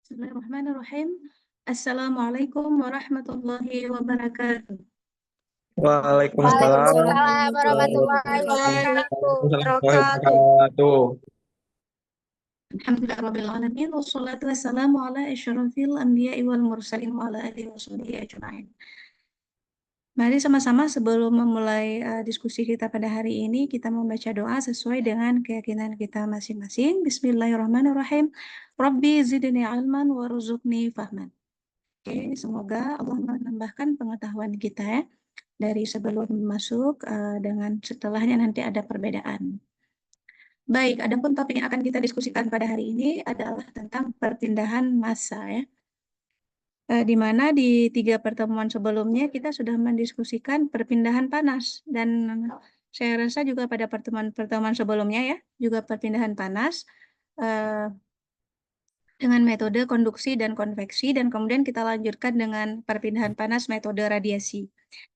Bismillahirrahmanirrahim. Assalamualaikum warahmatullahi wabarakatuh. Waalaikumsalam Waalaikumsalam warahmatullahi warahmatullahi wabarakatuh. wabarakatuh. Alhamdulillah rabbil alamin wassalatu wassalamu ala asyrafil anbiya'i wal mursalin wa ala alihi washabihi ajma'in. Mari sama-sama sebelum memulai diskusi kita pada hari ini, kita membaca doa sesuai dengan keyakinan kita masing-masing. Bismillahirrahmanirrahim. Rabbi zidni ilman warzuqni fahman. Oke, semoga Allah menambahkan pengetahuan kita ya, dari sebelum masuk dengan setelahnya nanti ada perbedaan. Baik, adapun topik yang akan kita diskusikan pada hari ini adalah tentang perpindahan massa ya. Di mana di 3 pertemuan sebelumnya kita sudah mendiskusikan perpindahan panas, dan saya rasa juga pada pertemuan sebelumnya ya juga perpindahan panas dengan metode konduksi dan konveksi, dan kemudian kita lanjutkan dengan perpindahan panas metode radiasi.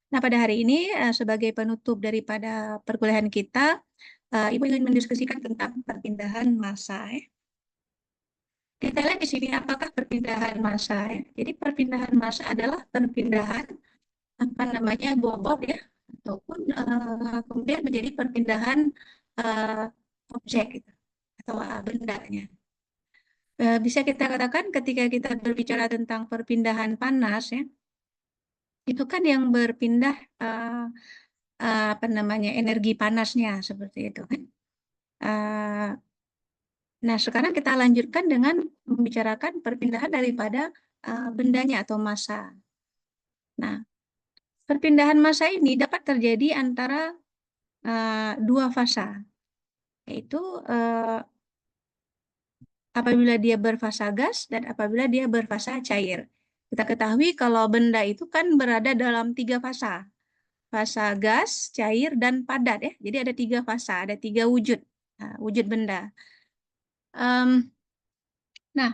Nah, pada hari ini sebagai penutup daripada perkuliahan kita, Ibu ingin mendiskusikan tentang perpindahan massa ya. Kita lihat di sini apakah perpindahan massa ya. Jadi perpindahan massa adalah perpindahan bobot ya, ataupun kemudian menjadi perpindahan objek gitu, atau bendanya. Bisa kita katakan ketika kita berbicara tentang perpindahan panas ya, itu kan yang berpindah energi panasnya seperti itu kan. Nah, sekarang kita lanjutkan dengan membicarakan perpindahan daripada bendanya atau massa. Nah, perpindahan massa ini dapat terjadi antara dua fasa, yaitu apabila dia berfasa gas dan apabila dia berfasa cair. Kita ketahui kalau benda itu kan berada dalam 3 fasa. Fasa gas, cair, dan padat ya. Jadi ada 3 fasa, ada 3 wujud, wujud benda. Nah,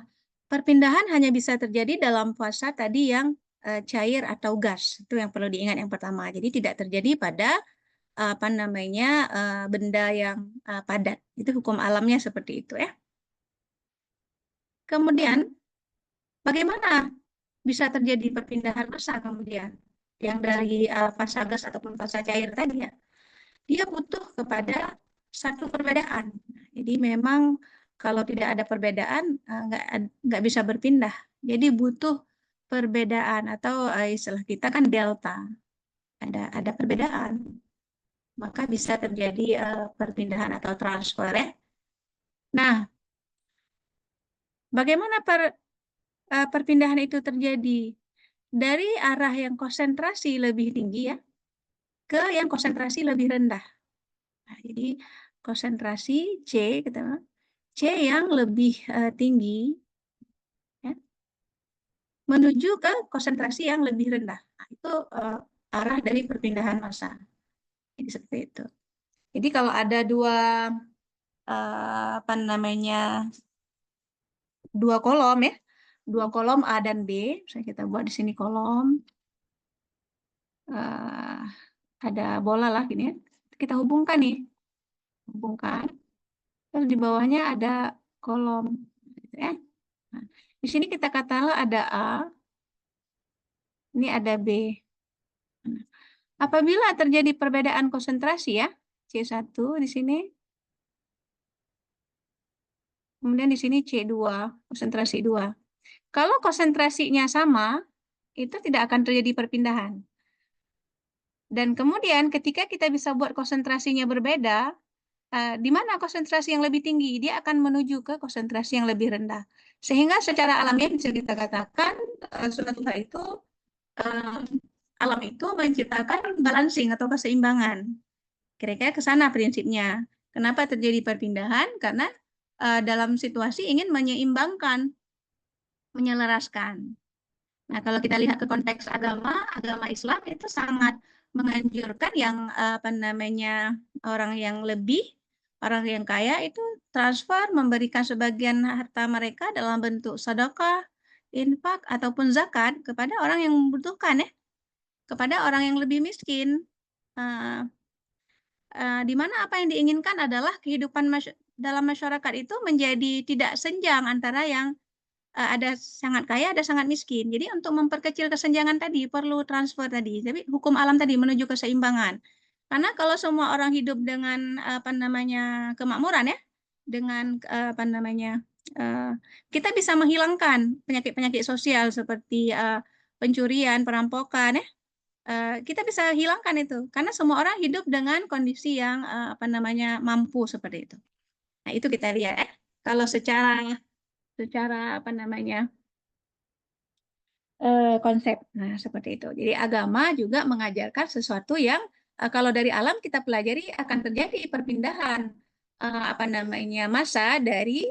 perpindahan hanya bisa terjadi dalam fasa tadi yang cair atau gas. Itu yang perlu diingat yang pertama. Jadi tidak terjadi pada benda yang padat. Itu hukum alamnya seperti itu ya. Kemudian bagaimana bisa terjadi perpindahan massa kemudian yang dari fasa gas ataupun fasa cair tadi ya? Dia butuh kepada satu perbedaan. Jadi memang kalau tidak ada perbedaan nggak bisa berpindah. Jadi butuh perbedaan, atau istilah kita kan delta. Ada perbedaan, maka bisa terjadi perpindahan atau transfer ya. Nah, bagaimana perpindahan itu terjadi? Dari arah yang konsentrasi lebih tinggi ya ke yang konsentrasi lebih rendah. Nah, jadi konsentrasi C yang lebih tinggi ya, menuju ke konsentrasi yang lebih rendah. Nah, itu arah dari perpindahan massa. Jadi seperti itu. Jadi kalau ada dua kolom ya, 2 kolom A dan B. Misalnya kita buat di sini kolom, ada bola lah gini ya. Kita hubungkan nih, terus di bawahnya ada kolom gitu ya. Nah, di sini kita katakanlah ada A, ini ada B. Apabila terjadi perbedaan konsentrasi ya, C1 di sini, kemudian di sini C2, konsentrasi 2. Kalau konsentrasinya sama, itu tidak akan terjadi perpindahan. Dan kemudian ketika kita bisa buat konsentrasinya berbeda, di mana konsentrasi yang lebih tinggi, dia akan menuju ke konsentrasi yang lebih rendah. Sehingga secara alamiah bisa kita katakan sunatullah itu alam itu menciptakan balancing atau keseimbangan. Kira-kira ke sana prinsipnya. Kenapa terjadi perpindahan? Karena dalam situasi ingin menyeimbangkan, menyelaraskan. Nah, kalau kita lihat ke konteks agama Islam itu sangat menganjurkan yang orang yang kaya itu transfer, memberikan sebagian harta mereka dalam bentuk sedekah, infak ataupun zakat kepada orang yang membutuhkan ya, kepada orang yang lebih miskin. Di mana apa yang diinginkan adalah kehidupan dalam masyarakat itu menjadi tidak senjang antara yang ada sangat kaya, ada sangat miskin. Jadi untuk memperkecil kesenjangan tadi perlu transfer tadi. Tapi hukum alam tadi menuju keseimbangan. Karena kalau semua orang hidup dengan apa namanya kemakmuran ya, dengan apa namanya kita bisa menghilangkan penyakit-penyakit sosial seperti pencurian, perampokan ya. Kita bisa hilangkan itu karena semua orang hidup dengan kondisi yang apa namanya mampu seperti itu. Nah, itu kita lihat ya. Kalau secara apa namanya konsep. Nah, seperti itu. Jadi agama juga mengajarkan sesuatu yang kalau dari alam kita pelajari akan terjadi perpindahan apa namanya massa dari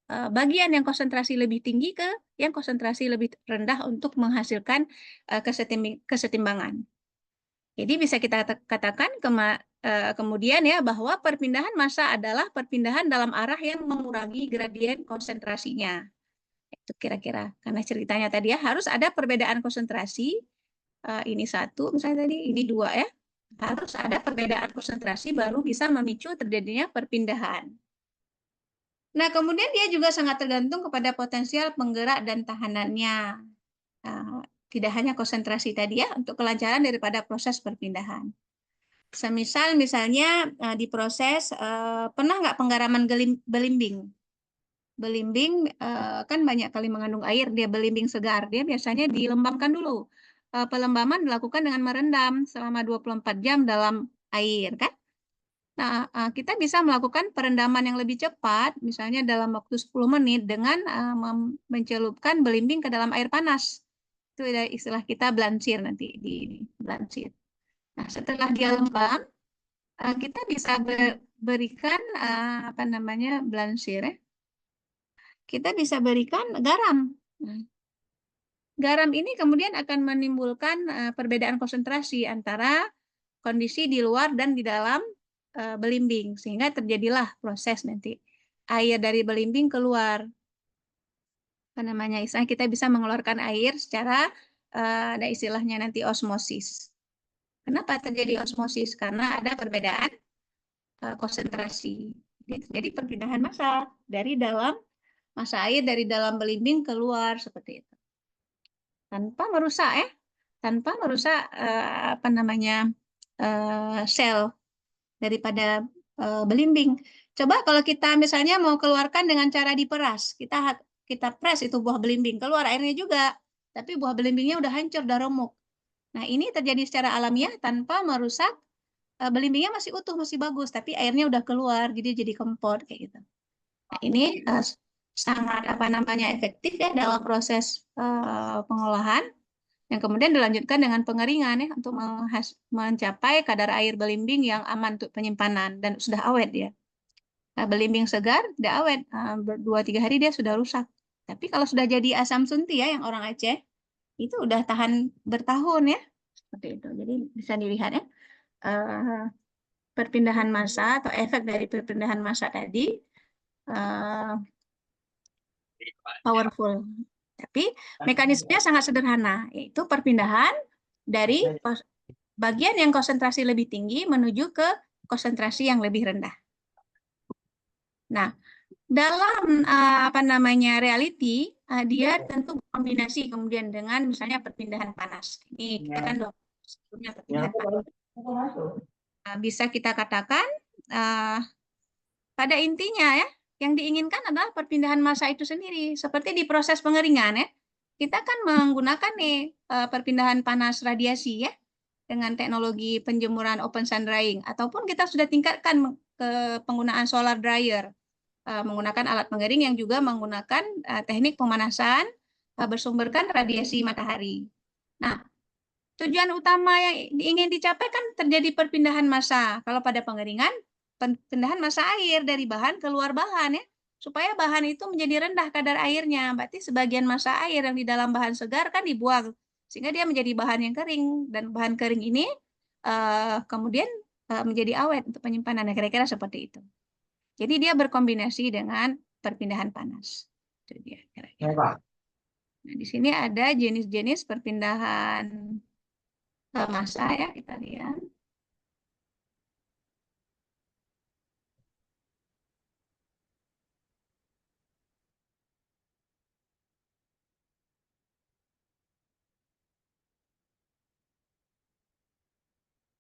bagian yang konsentrasi lebih tinggi ke yang konsentrasi lebih rendah untuk menghasilkan kesetimbangan. Jadi bisa kita katakan kemudian ya bahwa perpindahan massa adalah perpindahan dalam arah yang mengurangi gradien konsentrasinya. Itu kira-kira karena ceritanya tadi ya harus ada perbedaan konsentrasi. Ini satu misalnya tadi, ini dua ya. Harus ada perbedaan konsentrasi baru bisa memicu terjadinya perpindahan. Nah, kemudian dia juga sangat tergantung kepada potensial penggerak dan tahanannya. Tidak hanya konsentrasi tadi ya untuk kelancaran daripada proses perpindahan. Semisal misalnya di proses pernah nggak penggaraman belimbing? Belimbing kan banyak kali mengandung air, dia belimbing segar, dia biasanya dilembabkan dulu. Pelembaman dilakukan dengan merendam selama 24 jam dalam air, kan? Nah, kita bisa melakukan perendaman yang lebih cepat, misalnya dalam waktu 10 menit dengan mencelupkan belimbing ke dalam air panas. Itu ada istilah kita blansir nanti di blansir. Nah, setelah dia lembab, kita bisa berikan apa namanya blansir ya. Kita bisa berikan garam. Nah, garam ini kemudian akan menimbulkan perbedaan konsentrasi antara kondisi di luar dan di dalam belimbing, sehingga terjadilah proses nanti air dari belimbing keluar. Apa namanya? Istilahnya kita bisa mengeluarkan air secara ada istilahnya nanti osmosis. Kenapa terjadi osmosis? Karena ada perbedaan konsentrasi. Jadi perpindahan massa dari dalam massa air dari dalam belimbing keluar seperti itu. Tanpa merusak ya, tanpa merusak apa namanya sel daripada belimbing. Coba kalau kita misalnya mau keluarkan dengan cara diperas, kita press itu buah belimbing, keluar airnya juga, tapi buah belimbingnya udah hancur, udah remuk. Nah, ini terjadi secara alamiah tanpa merusak belimbingnya masih utuh, masih bagus, tapi airnya udah keluar, jadi kempot kayak gitu. Nah, ini sangat apa namanya efektif ya dalam proses pengolahan yang kemudian dilanjutkan dengan pengeringan ya untuk mencapai kadar air belimbing yang aman untuk penyimpanan dan sudah awet ya. Nah, belimbing segar tidak awet, 2-3 hari dia sudah rusak. Tapi kalau sudah jadi asam sunti ya yang orang Aceh itu udah tahan bertahun ya seperti itu. Jadi bisa dilihat ya perpindahan massa atau efek dari perpindahan massa tadi powerful. Tapi mekanismenya sangat sederhana, yaitu perpindahan dari bagian yang konsentrasi lebih tinggi menuju ke konsentrasi yang lebih rendah. Nah, dalam apa namanya reality, dia tentu kombinasi kemudian dengan misalnya perpindahan panas. Ini kita kan sebelumnya perpindahan panas. Bisa kita katakan pada intinya ya, yang diinginkan adalah perpindahan massa itu sendiri. Seperti di proses pengeringan ya, kita kan menggunakan nih perpindahan panas radiasi ya, dengan teknologi penjemuran open sun drying, ataupun kita sudah tingkatkan ke penggunaan solar dryer, menggunakan alat pengering yang juga menggunakan teknik pemanasan bersumberkan radiasi matahari. Nah, tujuan utama yang ingin dicapai kan terjadi perpindahan massa. Kalau pada pengeringan, perpindahan massa air dari bahan keluar bahan ya, supaya bahan itu menjadi rendah kadar airnya. Berarti sebagian massa air yang di dalam bahan segar kan dibuang, sehingga dia menjadi bahan yang kering, dan bahan kering ini kemudian menjadi awet untuk penyimpanan. Kira-kira seperti itu. Jadi dia berkombinasi dengan perpindahan panas. Itu dia kira-kira. Nah, di sini ada jenis-jenis perpindahan massa ya, kita lihat.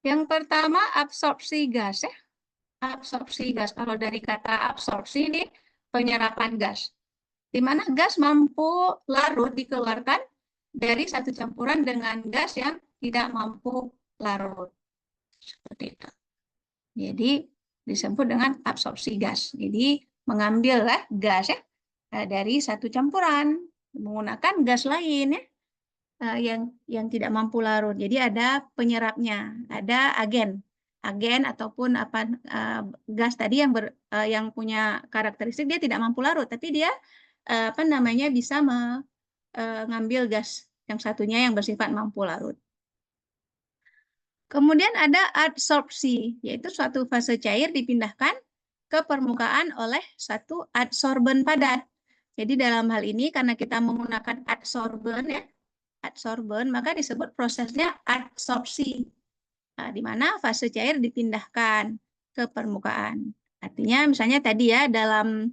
Yang pertama absorpsi gas ya. Absorpsi gas. Kalau dari kata absorpsi ini penyerapan gas. Di mana gas mampu larut dikeluarkan dari satu campuran dengan gas yang tidak mampu larut. Seperti itu. Jadi disebut dengan absorpsi gas. Jadi mengambil gas ya dari satu campuran menggunakan gas lain ya yang tidak mampu larut. Jadi ada penyerapnya, ada agen ataupun gas tadi yang punya karakteristik dia tidak mampu larut, tapi dia bisa mengambil gas yang satunya yang bersifat mampu larut. Kemudian ada adsorpsi, yaitu suatu fase cair dipindahkan ke permukaan oleh satu adsorben padat. Jadi dalam hal ini karena kita menggunakan adsorben ya, adsorben, maka disebut prosesnya adsorpsi, di mana fase cair dipindahkan ke permukaan. Artinya misalnya tadi ya dalam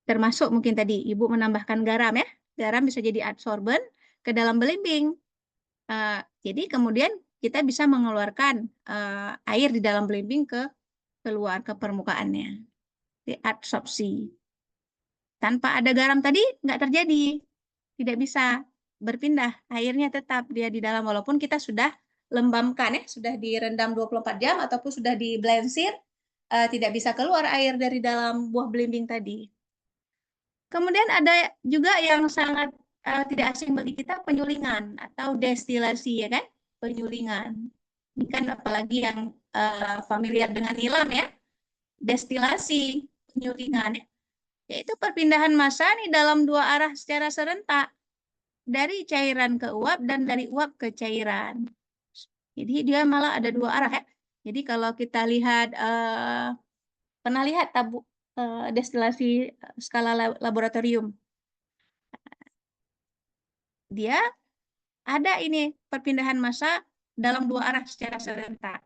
termasuk mungkin tadi Ibu menambahkan garam ya, garam bisa jadi adsorben ke dalam belimbing. Jadi kemudian kita bisa mengeluarkan air di dalam belimbing keluar ke permukaannya, di adsorpsi. Tanpa ada garam tadi nggak terjadi, tidak bisa berpindah, airnya tetap dia di dalam walaupun kita sudah lembamkan ya, sudah direndam 24 jam ataupun sudah diblensir, tidak bisa keluar air dari dalam buah belimbing tadi. Kemudian ada juga yang sangat tidak asing bagi kita, penyulingan atau destilasi ya kan, penyulingan. Ini kan apalagi yang familiar dengan nilam ya, destilasi, penyulingan ya. Yaitu perpindahan massa nih dalam dua arah secara serentak, dari cairan ke uap dan dari uap ke cairan. Jadi dia malah ada dua arah ya. Jadi kalau kita lihat, pernah lihat tabung destilasi skala laboratorium, dia ada ini perpindahan massa dalam dua arah secara serentak.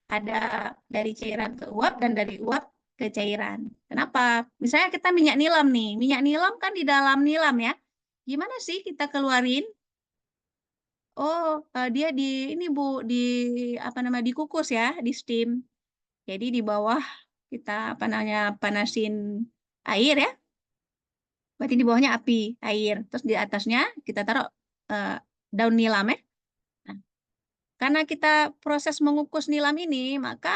Ada dari cairan ke uap dan dari uap ke cairan. Kenapa? Misalnya kita minyak nilam nih. Minyak nilam kan di dalam nilam ya. Gimana sih kita keluarin? Oh, dia dikukus ya, di steam. Jadi di bawah kita panasin air ya. Berarti di bawahnya api, air. Terus di atasnya kita taruh daun nilam ya. Nah, karena kita proses mengukus nilam ini, maka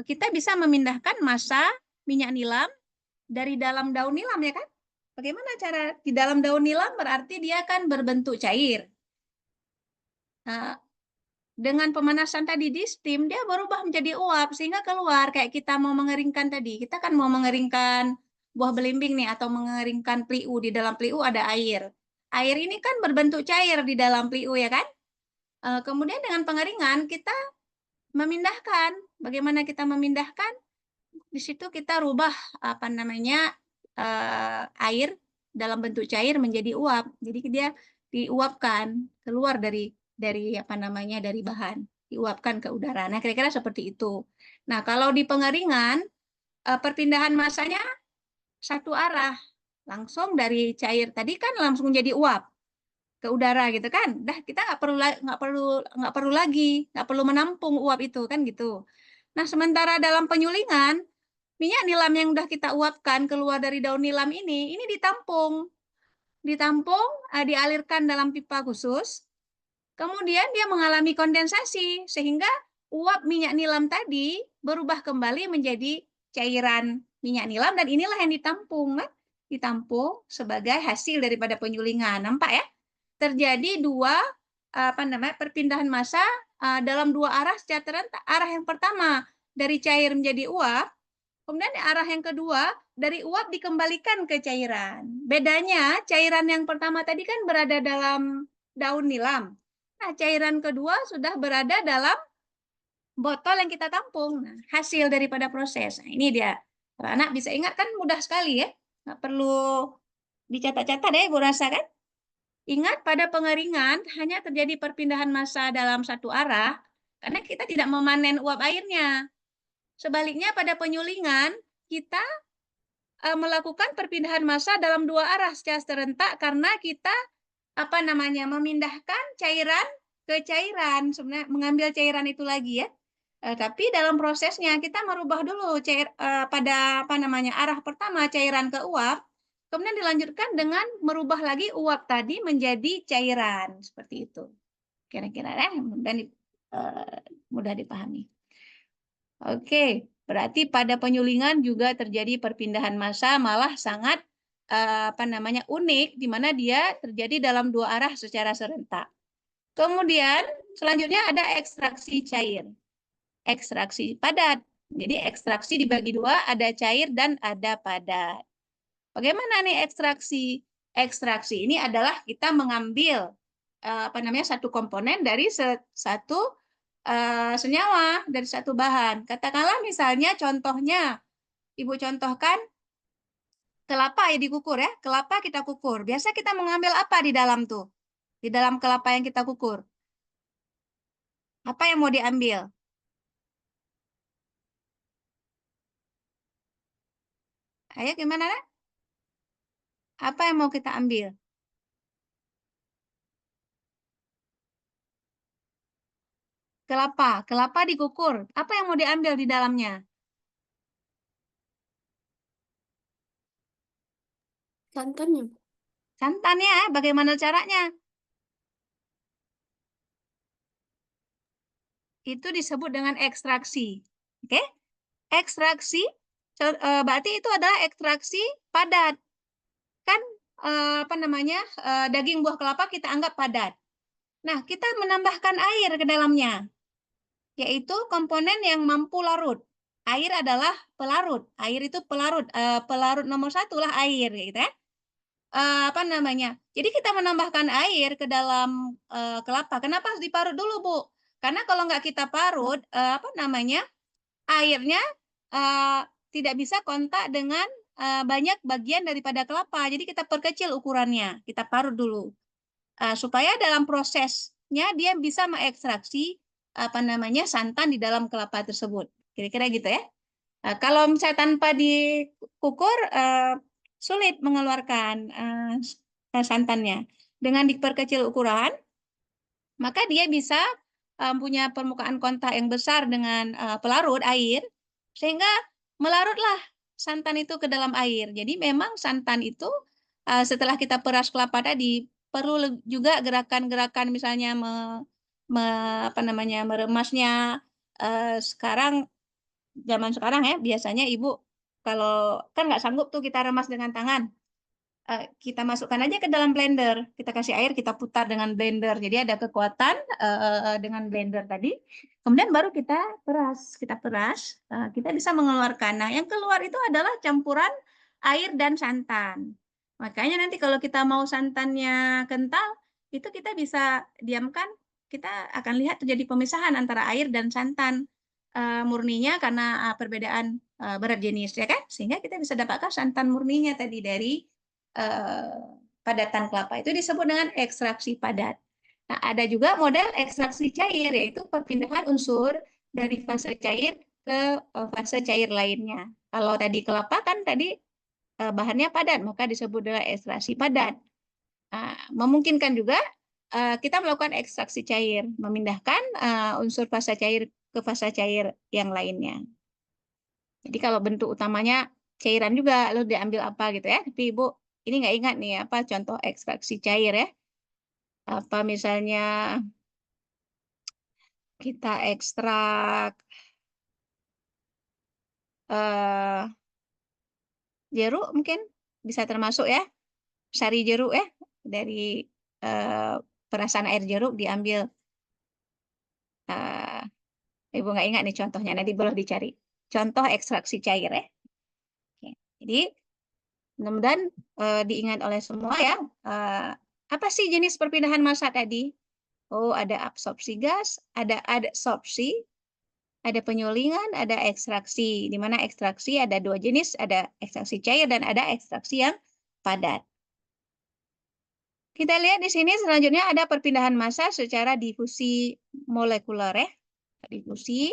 kita bisa memindahkan massa minyak nilam dari dalam daun nilam ya kan? Bagaimana cara di dalam daun nilam? Berarti dia kan berbentuk cair. Nah, dengan pemanasan tadi di steam, dia berubah menjadi uap sehingga keluar kayak kita mau mengeringkan tadi. Kita kan mau mengeringkan buah belimbing nih atau mengeringkan peliu. Di dalam peliu ada air. Air ini kan berbentuk cair di dalam peliu ya kan? Kemudian dengan pengeringan kita memindahkan. Bagaimana kita memindahkan? Di situ kita rubah air dalam bentuk cair menjadi uap. Jadi dia diuapkan keluar dari bahan, diuapkan ke udara. Nah, kira-kira seperti itu. Nah, kalau di pengeringan perpindahan massanya satu arah, langsung dari cair tadi kan langsung jadi uap ke udara gitu kan. Dah kita nggak perlu menampung uap itu kan gitu. Nah, sementara dalam penyulingan minyak nilam yang udah kita uapkan keluar dari daun nilam ini ditampung, dialirkan dalam pipa khusus. Kemudian dia mengalami kondensasi sehingga uap minyak nilam tadi berubah kembali menjadi cairan minyak nilam dan inilah yang ditampung, ditampung sebagai hasil daripada penyulingan. Nampak ya? Terjadi dua perpindahan massa dalam dua arah secara terentak. Arah yang pertama dari cair menjadi uap, kemudian arah yang kedua dari uap dikembalikan ke cairan. Bedanya cairan yang pertama tadi kan berada dalam daun nilam. Nah, cairan kedua sudah berada dalam botol yang kita tampung. Nah, hasil daripada proses. Nah, ini dia. Kalau anak bisa ingat kan mudah sekali ya. Nggak perlu dicatat-catat ya, Ibu rasa kan? Ingat pada pengeringan hanya terjadi perpindahan massa dalam satu arah karena kita tidak memanen uap airnya. Sebaliknya pada penyulingan kita melakukan perpindahan massa dalam dua arah secara serentak karena kita memindahkan cairan ke cairan, sebenarnya mengambil cairan itu lagi ya. Tapi dalam prosesnya kita merubah dulu pada arah pertama cairan ke uap, kemudian dilanjutkan dengan merubah lagi uap tadi menjadi cairan seperti itu. Kira-kira ya, mudah dipahami. Oke, berarti pada penyulingan juga terjadi perpindahan massa, malah sangat unik, di mana dia terjadi dalam dua arah secara serentak. Kemudian selanjutnya ada ekstraksi cair, ekstraksi padat. Jadi ekstraksi dibagi dua, ada cair dan ada padat. Bagaimana nih ekstraksi? Ekstraksi ini adalah kita mengambil satu komponen dari satu senyawa, dari satu bahan. Katakanlah misalnya contohnya, Ibu contohkan kelapa ya dikukur ya. Kelapa kita kukur. Biasa kita mengambil apa di dalam tuh? Di dalam kelapa yang kita kukur. Apa yang mau diambil? Ayo gimana? Apa yang mau kita ambil? Kelapa. Kelapa dikukur. Apa yang mau diambil di dalamnya? Santannya. Santannya. Bagaimana caranya? Itu disebut dengan ekstraksi. Oke? Ekstraksi berarti itu adalah ekstraksi padat. Kan daging buah kelapa kita anggap padat. Nah, kita menambahkan air ke dalamnya, yaitu komponen yang mampu larut. Air adalah pelarut. Air itu pelarut. Pelarut nomor satu lah air, gitu ya. Jadi kita menambahkan air ke dalam kelapa. Kenapa harus diparut dulu, Bu? Karena kalau nggak kita parut, airnya tidak bisa kontak dengan banyak bagian daripada kelapa. Jadi kita perkecil ukurannya. Kita parut dulu. Supaya dalam prosesnya dia bisa mengekstraksi santan di dalam kelapa tersebut. Kira-kira gitu ya. Kalau misalnya tanpa dikukur sulit mengeluarkan santannya. Dengan diperkecil ukuran, maka dia bisa punya permukaan kontak yang besar dengan pelarut air, sehingga melarutlah santan itu ke dalam air. Jadi memang santan itu setelah kita peras kelapa tadi perlu juga gerakan-gerakan misalnya meremasnya. Zaman sekarang ya biasanya ibu kalau kan nggak sanggup tuh kita remas dengan tangan, kita masukkan aja ke dalam blender, kita kasih air, kita putar dengan blender, jadi ada kekuatan dengan blender tadi, kemudian baru kita peras, kita bisa mengeluarkan. Nah yang keluar itu adalah campuran air dan santan. Makanya nanti kalau kita mau santannya kental, itu kita bisa diamkan, kita akan lihat terjadi pemisahan antara air dan santan murninya karena perbedaan berat jenis, ya kan? Sehingga kita bisa dapatkan santan murninya tadi dari padatan kelapa. Itu disebut dengan ekstraksi padat. Nah, ada juga model ekstraksi cair, yaitu perpindahan unsur dari fase cair ke fase cair lainnya. Kalau tadi kelapa kan tadi bahannya padat, maka disebut dengan ekstraksi padat. Memungkinkan juga kita melakukan ekstraksi cair, memindahkan unsur fase cair ke fase cair yang lainnya. Jadi kalau bentuk utamanya cairan juga, lalu diambil apa gitu ya. Tapi Ibu, ini nggak ingat nih apa contoh ekstraksi cair ya. Apa misalnya kita ekstrak jeruk mungkin bisa termasuk ya. Sari jeruk ya. Dari perasan air jeruk diambil. Ibu nggak ingat nih contohnya, nanti boleh dicari. Contoh ekstraksi cair ya. Oke. Jadi mudah-mudahan diingat oleh semua ya. Apa sih jenis perpindahan massa tadi? Oh, ada absorpsi gas, ada adsorpsi, ada penyulingan, ada ekstraksi. Di mana ekstraksi ada dua jenis, ada ekstraksi cair dan ada ekstraksi yang padat. Kita lihat di sini selanjutnya ada perpindahan massa secara difusi molekuler ya. Difusi.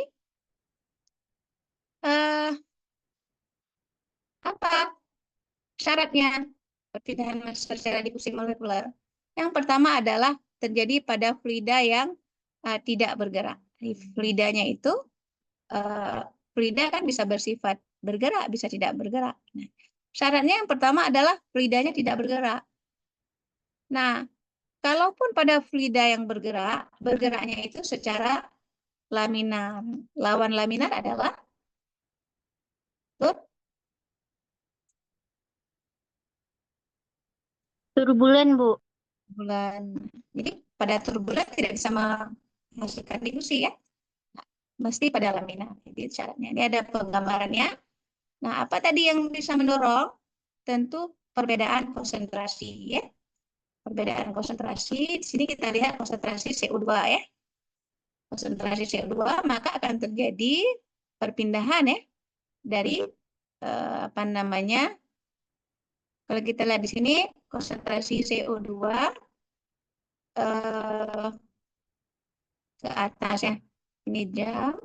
Apa Syaratnya perpindahan massa secara difusi molekuler. Yang pertama adalah terjadi pada fluida yang tidak bergerak. Fluidanya itu fluida kan bisa bersifat bergerak, bisa tidak bergerak. Nah, syaratnya yang pertama adalah fluidanya tidak bergerak. Nah, kalaupun pada fluida yang bergerak, bergeraknya itu secara laminar. Lawan laminar adalah Turbulen, Bu. turbulen. Jadi pada turbulen tidak bisa menghasilkan difusi ya. Mesti pada laminar. Jadi syaratnya. Ini ada penggambarannya. Nah, apa tadi yang bisa mendorong? Tentu perbedaan konsentrasi ya. Perbedaan konsentrasi. Di sini kita lihat konsentrasi CO2 ya. Konsentrasi CO2 maka akan terjadi perpindahan ya dari apa namanya? Kalau kita lihat di sini konsentrasi CO2 ke atas ya. Ini jam.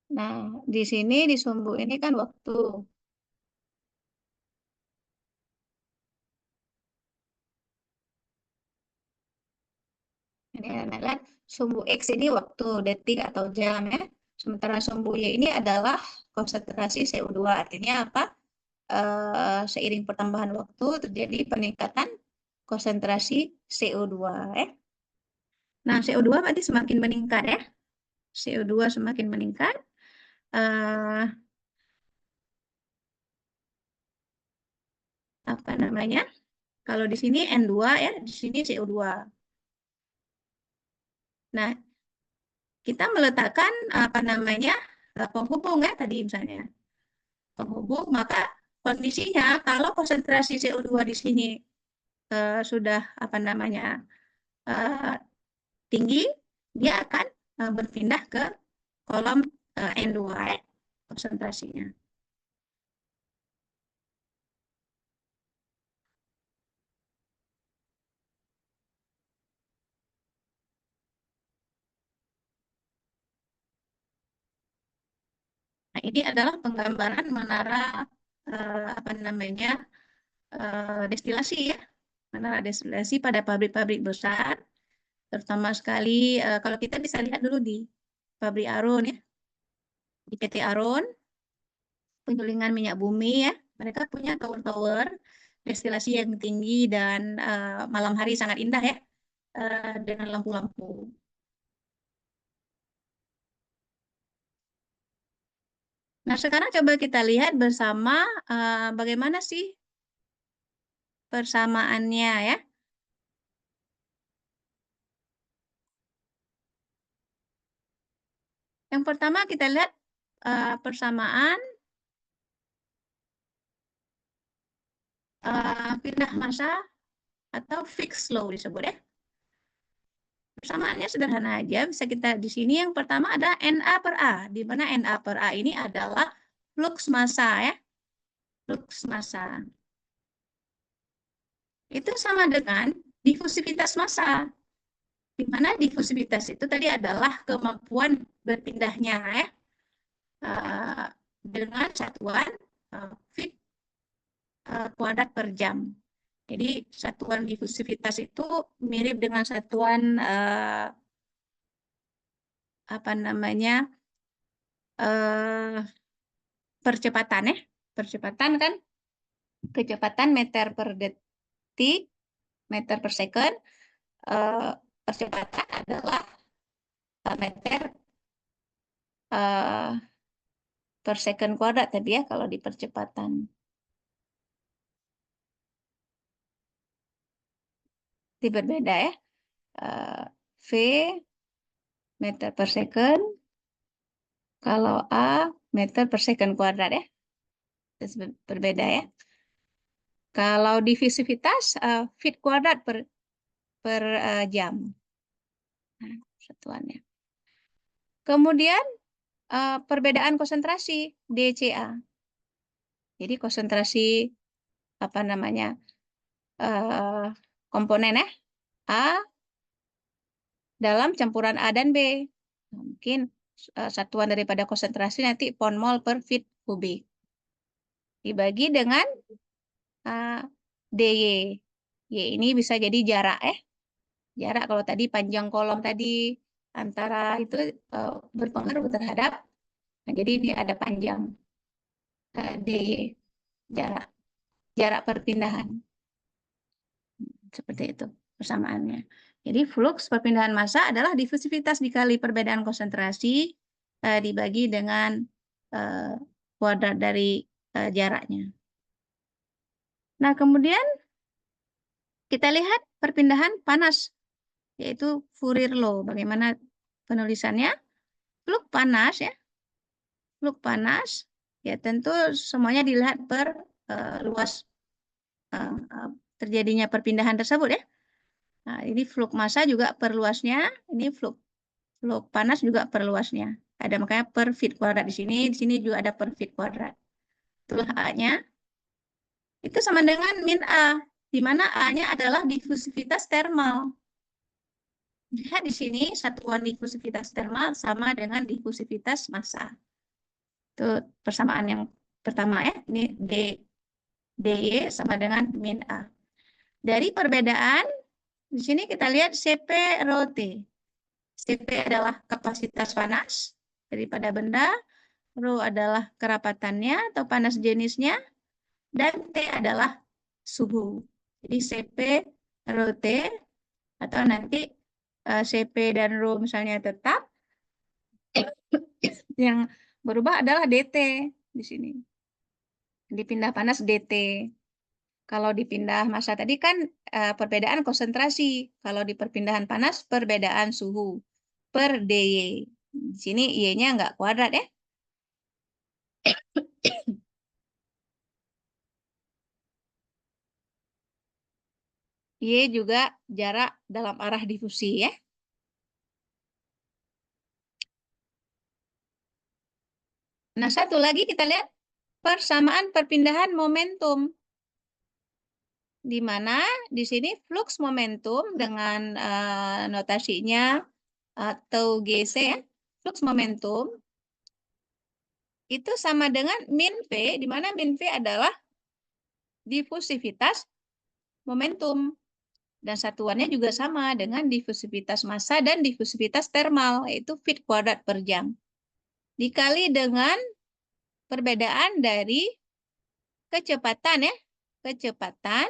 Nah, di sini di sumbu ini kan waktu. Ini adalah sumbu X ini waktu, detik atau jam ya. Sementara sumbu Y ini adalah konsentrasi CO2. Artinya apa? Seiring pertambahan waktu terjadi peningkatan konsentrasi CO2 ya. Nah, CO2 berarti semakin meningkat ya. CO2 semakin meningkat. Apa namanya? Kalau di sini N2 ya, di sini CO2. Nah, kita meletakkan apa namanya? Penghubung ya tadi misalnya. Penghubung, maka kondisinya kalau konsentrasi CO2 di sini sudah apa namanya? Tinggi, dia akan berpindah ke kolom N2 ya, konsentrasinya. Nah, ini adalah penggambaran menara apa namanya destilasi ya, menara destilasi pada pabrik-pabrik besar, terutama sekali kalau kita bisa lihat dulu di pabrik Aron ya, di PT Aron, penyulingan minyak bumi ya, mereka punya tower-tower destilasi yang tinggi dan malam hari sangat indah ya, dengan lampu-lampu. Nah, sekarang coba kita lihat bersama bagaimana sih persamaannya ya. Yang pertama kita lihat persamaan pindah massa atau fixed flow disebut ya. Persamaannya sederhana aja, bisa kita di sini yang pertama ada NA per A, di mana NA per A ini adalah flux massa ya. Flux massa. Itu sama dengan difusivitas massa. Di mana difusivitas itu tadi adalah kemampuan berpindahnya ya. Dengan satuan feet kuadrat per jam. Jadi satuan difusivitas itu mirip dengan satuan apa namanya percepatan ya. Percepatan kan kecepatan meter per detik, meter per second. Percepatan adalah meter per second kuadrat tadi ya kalau di percepatan. Itu berbeda ya. V meter per second. Kalau A meter per second kuadrat ya. Itu berbeda ya. Kalau divisivitas feet kuadrat per jam. Nah, satuannya. Kemudian perbedaan konsentrasi DCA. Jadi konsentrasi apa namanya komponen ya, A dalam campuran A dan B. Mungkin satuan daripada konsentrasi nanti pound mol per feet kubik. Dibagi dengan DY. Y ini bisa jadi jarak ya. Jarak kalau tadi panjang kolom tadi antara itu berpengaruh terhadap. Nah, jadi ini ada panjang DY, jarak perpindahan. Seperti itu persamaannya. Jadi flux perpindahan massa adalah difusivitas dikali perbedaan konsentrasi dibagi dengan kuadrat dari jaraknya. Nah, kemudian kita lihat perpindahan panas, yaitu Fourier law. Bagaimana penulisannya? Flux panas ya. Flux panas ya tentu semuanya dilihat per luas terjadinya perpindahan tersebut ya. Nah, ini flux massa juga per luasnya, ini flux panas juga per luasnya. Ada makanya per feet kuadrat di sini juga ada per feet kuadrat. Itulah A-nya. Itu sama dengan min A, di mana A-nya adalah difusivitas termal. Lihat di sini satuan difusivitas termal sama dengan difusivitas massa. Itu persamaan yang pertama ya. Ini DY sama dengan min A. Dari perbedaan, di sini kita lihat CP rho T. CP adalah kapasitas panas daripada benda, rho adalah kerapatannya atau panas jenisnya, dan T adalah suhu. Jadi CP rho T, atau nanti CP dan rho misalnya tetap, yang berubah adalah DT di sini. Dipindah panas DT. Kalau dipindah massa tadi kan perbedaan konsentrasi. Kalau di perpindahan panas, perbedaan suhu per DY. Di sini Y-nya nggak kuadrat ya. Y juga jarak dalam arah difusi ya. Nah, satu lagi kita lihat persamaan perpindahan momentum. Di mana di sini flux momentum dengan notasinya atau GC ya. Flux momentum itu sama dengan min V, di mana min V adalah difusivitas momentum. Dan satuannya juga sama dengan difusivitas massa dan difusivitas termal, yaitu feet kuadrat per jam. Dikali dengan perbedaan dari kecepatan ya. Kecepatan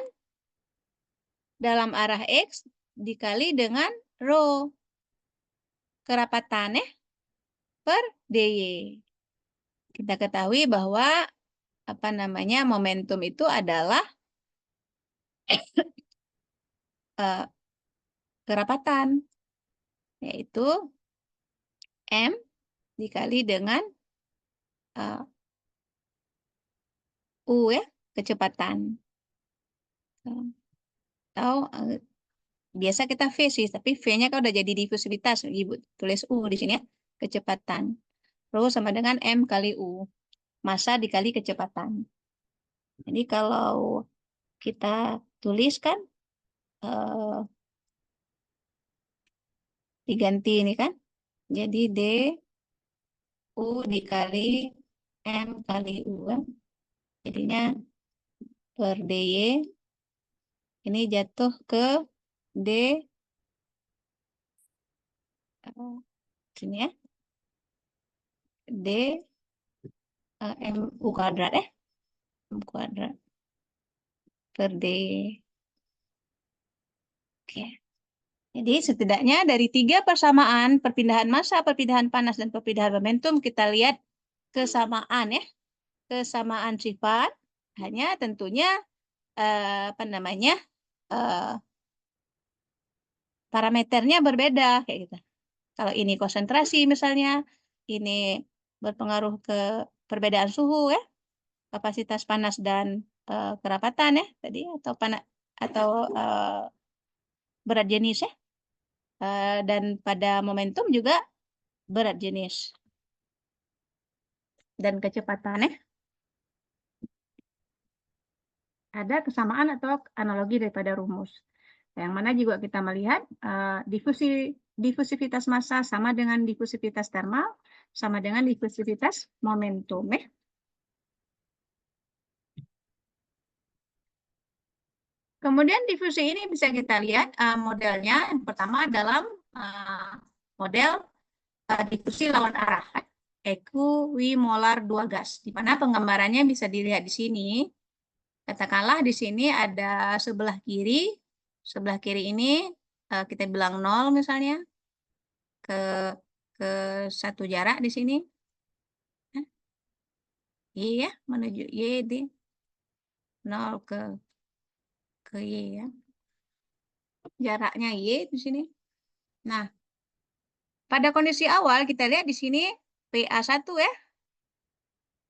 dalam arah X dikali dengan rho. Kerapatan ya. Per DY. Kita ketahui bahwa momentum itu adalah kerapatan, yaitu M dikali dengan U ya, kecepatan. Atau biasa kita V sih, tapi V-nya kan udah jadi difusivitas, Ibu tulis U di sini ya, kecepatan. Rho sama dengan M kali U, massa dikali kecepatan. Jadi kalau kita tuliskan diganti ini kan, jadi D U dikali M kali U kan, jadinya per DY ini jatuh ke D sini ya, D M U kuadrat ya, M kuadrat per DY. Oke. Jadi setidaknya dari 3 persamaan perpindahan massa, perpindahan panas, dan perpindahan momentum kita lihat kesamaan ya, kesamaan sifat, hanya tentunya parameternya berbeda kayak gitu. Kalau ini konsentrasi misalnya, ini berpengaruh ke perbedaan suhu ya, kapasitas panas dan kerapatan ya tadi, atau berat jenis ya. Dan pada momentum juga berat jenis dan kecepatan ya. ada kesamaan atau analogi daripada rumus. Yang mana juga kita melihat difusivitas massa sama dengan difusivitas thermal, sama dengan difusivitas momentum. Kemudian difusi ini bisa kita lihat modelnya. Yang pertama dalam model difusi lawan arah, equimolar dua gas, di mana penggambarannya bisa dilihat di sini. Katakanlah di sini ada sebelah kiri ini kita bilang 0 misalnya, ke satu jarak di sini, Y ya, menuju Y di 0 ke Y ya. Jaraknya Y di sini. Nah, pada kondisi awal kita lihat di sini PA1 ya,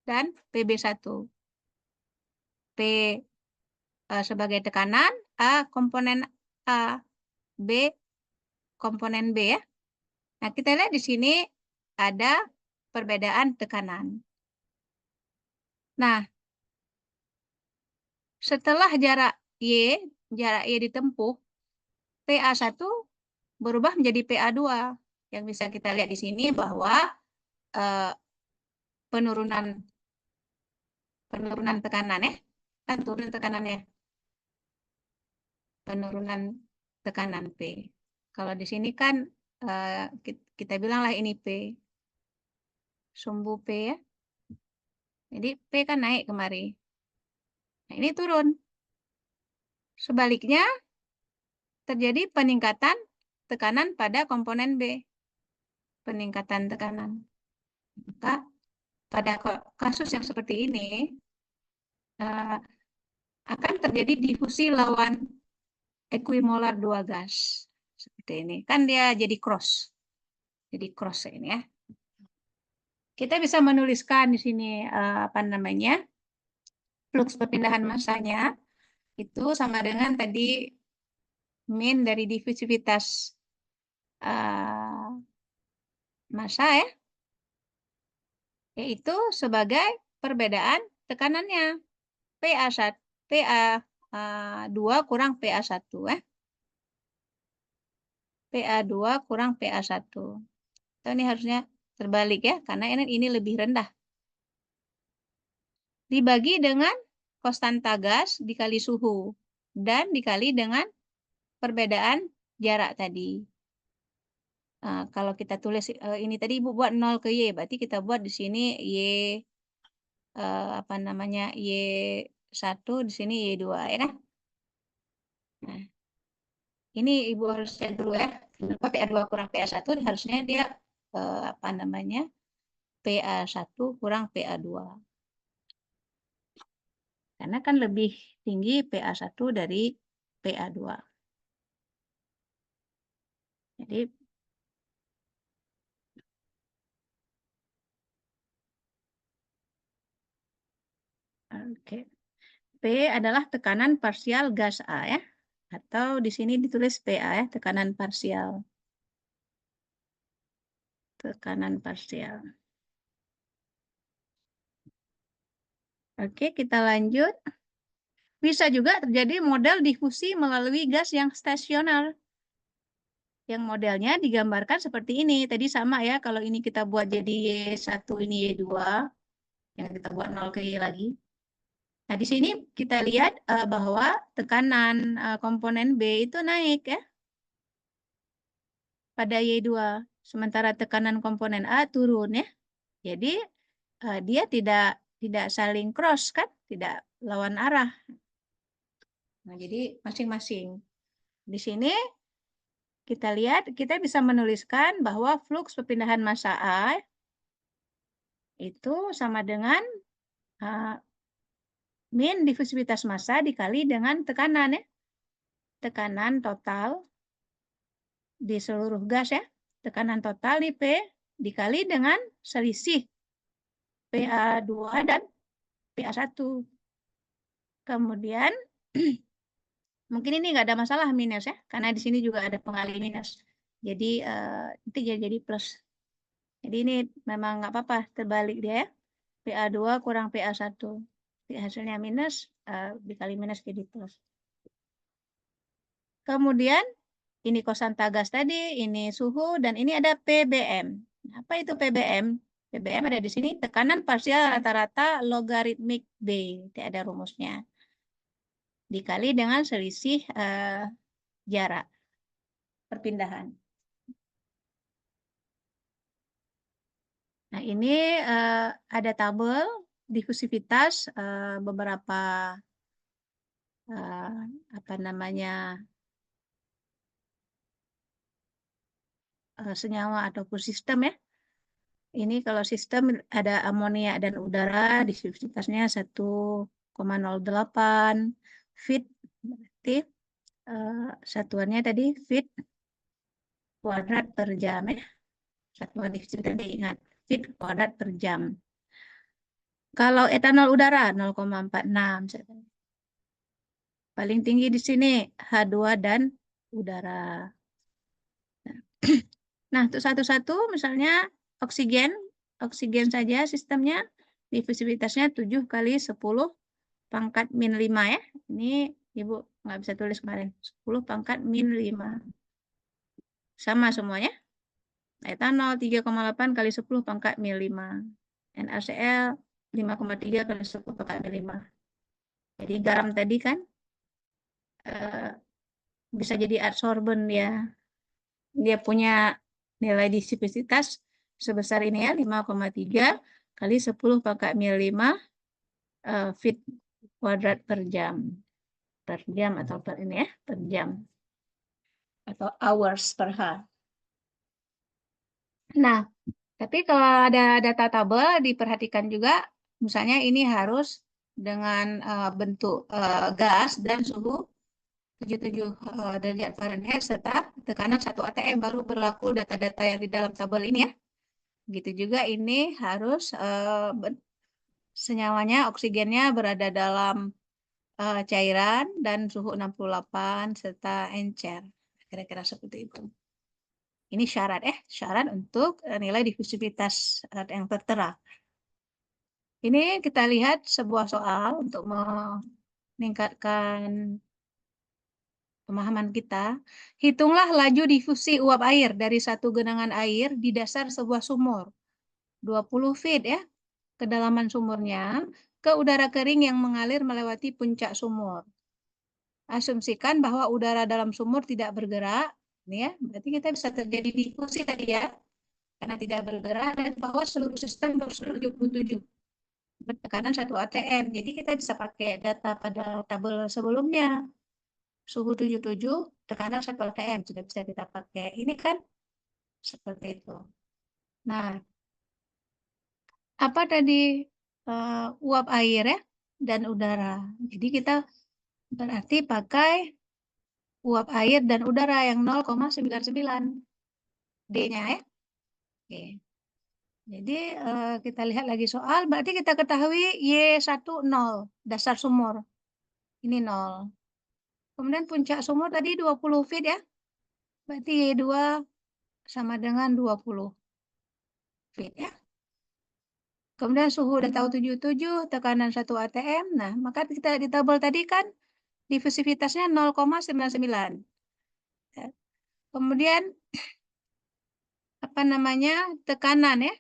dan PB1. P sebagai tekanan, A komponen A, B komponen B ya. Nah, kita lihat di sini ada perbedaan tekanan. Nah, setelah jarak Y ditempuh, PA1 berubah menjadi PA2. Yang bisa kita lihat di sini bahwa penurunan tekanan ya, kan turun tekanannya. Penurunan tekanan P. Kalau di sini kan kita bilanglah ini P. Sumbu P ya. Jadi P kan naik kemari. Nah, ini turun. Sebaliknya terjadi peningkatan tekanan pada komponen B. Peningkatan tekanan. Maka pada kasus yang seperti ini akan terjadi difusi lawan equimolar dua gas. Seperti ini. Kan dia jadi cross. Jadi cross ini ya. Kita bisa menuliskan di sini apa namanya? Fluks perpindahan massanya itu sama dengan tadi min dari difusivitas massa ya, yaitu sebagai perbedaan tekanannya PA2 kurang PA1 ya. PA2 kurang PA1. Atau ini harusnya terbalik ya, karena ini lebih rendah. Dibagi dengan konstanta gas dikali suhu dan dikali dengan perbedaan jarak tadi. Kalau kita tulis ini tadi Ibu buat 0 ke Y, berarti kita buat di sini Y apa namanya Y1, di sini Y2 ya kan? Nah, ini Ibu harus cek dulu ya. Kenapa PA2 kurang PA1 harusnya dia apa namanya? PA1 kurang PA2. Karena kan lebih tinggi PA1 dari PA2. Jadi oke. P adalah tekanan parsial gas A ya. Atau di sini ditulis PA ya, tekanan parsial. Tekanan parsial. Oke, kita lanjut. Bisa juga terjadi model difusi melalui gas yang stasioner. Yang modelnya digambarkan seperti ini. Tadi sama ya, kalau ini kita buat jadi Y1, ini Y2. Yang kita buat 0 ke Y lagi. Nah, di sini kita lihat bahwa tekanan komponen B itu naik ya. Pada Y2. Sementara tekanan komponen A turun ya. Jadi dia tidak saling cross kan, tidak lawan arah. Nah, jadi masing-masing. Di sini kita lihat, kita bisa menuliskan bahwa fluks perpindahan massa A itu sama dengan min difusivitas massa dikali dengan tekanan ya. Tekanan total di seluruh gas ya. Tekanan total di P dikali dengan selisih PA2 dan PA1. Kemudian mungkin ini nggak ada masalah minus ya, karena di sini juga ada pengalih minus. Jadi nanti jadi plus. Jadi ini memang nggak apa-apa, terbalik dia ya. PA2 kurang PA1. hasilnya minus, dikali minus jadi plus. Kemudian ini kosanta gas tadi, ini suhu, dan ini ada PBM. Apa itu PBM? PBM ada di sini, tekanan parsial rata-rata logaritmik B, tidak ada rumusnya. Dikali dengan selisih jarak perpindahan. Nah, ini ada tabel difusivitas beberapa apa namanya senyawa ataupun sistem ya. Ini kalau sistem ada amonia dan udara, difusivitasnya 1,08 fit, berarti satuannya tadi fit kuadrat per jam ya. Satuan difusivitas tadi ingat, fit kuadrat per jam. Kalau etanol udara 0,46. Paling tinggi di sini H2 dan udara. Nah, untuk satu-satu misalnya oksigen, oksigen saja sistemnya difusivitasnya 7 kali 10 pangkat min 5 ya. Ini Ibu nggak bisa tulis kemarin. 10 pangkat min 5. Sama semuanya. Etanol 3,8 kali 10 pangkat min 5. NaCl 5,3 kali 10 pangkat min 5. Jadi garam tadi kan bisa jadi adsorben ya. Dia punya nilai disiplisitas sebesar ini ya, 5,3 kali 10 pangkat min 5 fit kuadrat per jam. Per jam atau per ini ya, per jam. Atau hours per hari. Nah, tapi kalau ada data tabel diperhatikan juga, misalnya ini harus dengan bentuk gas dan suhu 77 derajat Fahrenheit serta tekanan 1 atm baru berlaku data-data yang di dalam tabel ini ya. Gitu juga ini harus senyawanya, oksigennya berada dalam cairan dan suhu 68 serta encer. Kira-kira seperti itu. Ini syarat untuk nilai difusivitas yang tertera. Ini kita lihat sebuah soal untuk meningkatkan pemahaman kita. Hitunglah laju difusi uap air dari satu genangan air di dasar sebuah sumur. 20 feet ya, kedalaman sumurnya, ke udara kering yang mengalir melewati puncak sumur. Asumsikan bahwa udara dalam sumur tidak bergerak, ya, berarti kita bisa terjadi difusi tadi ya, karena tidak bergerak, dan bahwa seluruh sistem bersuhu 77 bertekanan 1 atm. Jadi kita bisa pakai data pada tabel sebelumnya. Suhu 77, tekanan 1 atm sudah bisa kita pakai. Ini kan seperti itu. Nah, apa tadi uap air ya dan udara. Jadi kita berarti pakai uap air dan udara yang 0,99 D-nya ya. Oke. Jadi kita lihat lagi soal, berarti kita ketahui Y1 0, dasar sumur. Ini 0. Kemudian puncak sumur tadi 20 feet ya. Berarti Y2 sama dengan 20 feet ya. Kemudian suhu udah tahu 77, tekanan 1 atm. Nah, maka kita di tabel tadi kan difusivitasnya 0,99. Kemudian apa namanya? Tekanan ya.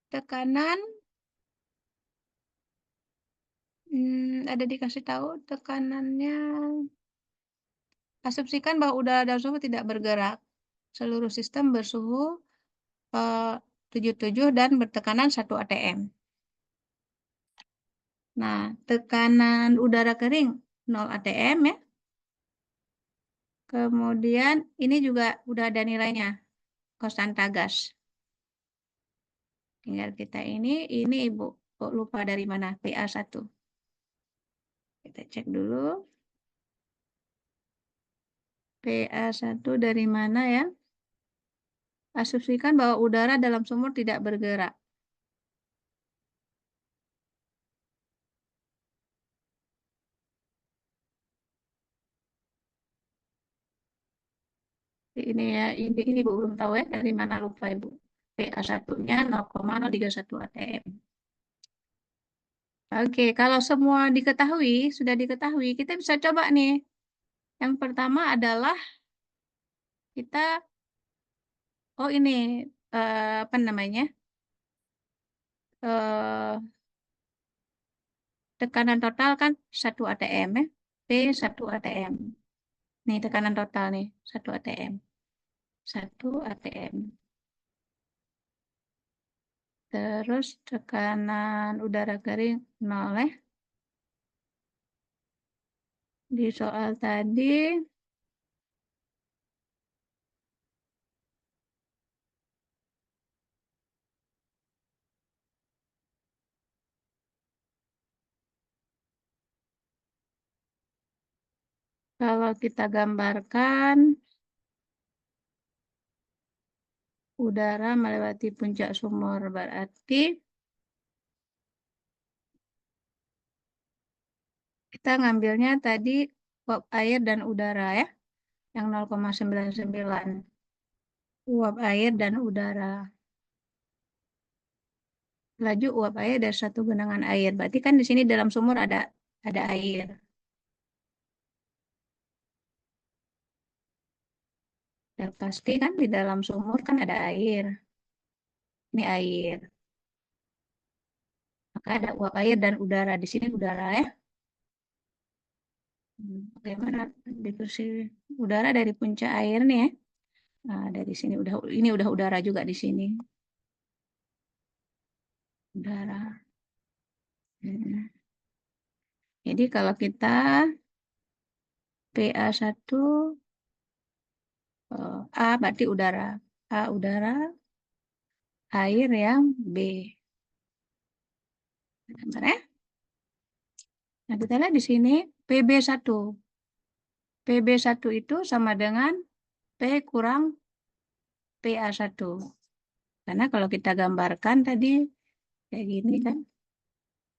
Tekanan ada dikasih tahu tekanannya. Asumsikan bahwa udara dalam sumur tidak bergerak. Seluruh sistem bersuhu 77 dan bertekanan 1 atm. Nah, tekanan udara kering 0 atm ya. Kemudian ini juga udah ada nilainya, konstanta gas. Tinggal kita ini Ibu kok lupa dari mana, PA1. Kita cek dulu. PA1 dari mana ya? Asumsikan bahwa udara dalam sumur tidak bergerak. Ini ya, ini Ibu belum tahu ya dari mana, lupa Ibu. PA1-nya 0,031 atm. Oke, kalau semua sudah diketahui, kita bisa coba nih. Yang pertama adalah kita, oh ini, apa namanya, eh, tekanan total kan 1 atm ya, P 1 atm. Nih tekanan total nih, 1 atm. 1 atm. Terus tekanan udara kering 0 ya. Di soal tadi, kalau kita gambarkan udara melewati puncak sumur, berarti kita ngambilnya tadi uap air dan udara ya, yang 0,99. Uap air dan udara. Laju uap air dari satu genangan air. Berarti kan di sini dalam sumur ada air. Dan pasti kan di dalam sumur kan ada air. Ini air. Maka ada uap air dan udara. Di sini udara ya. Bagaimana diskusi udara dari puncak air nih ya. Nah, dari sini ini udah udara juga di sini. Udara. Hmm. Jadi kalau kita PA1 A berarti udara. A udara, air yang B. Bentar ya. Nah, kita lihat di sini PB1. PB1 itu sama dengan P kurang PA1. Karena kalau kita gambarkan tadi kayak gini kan.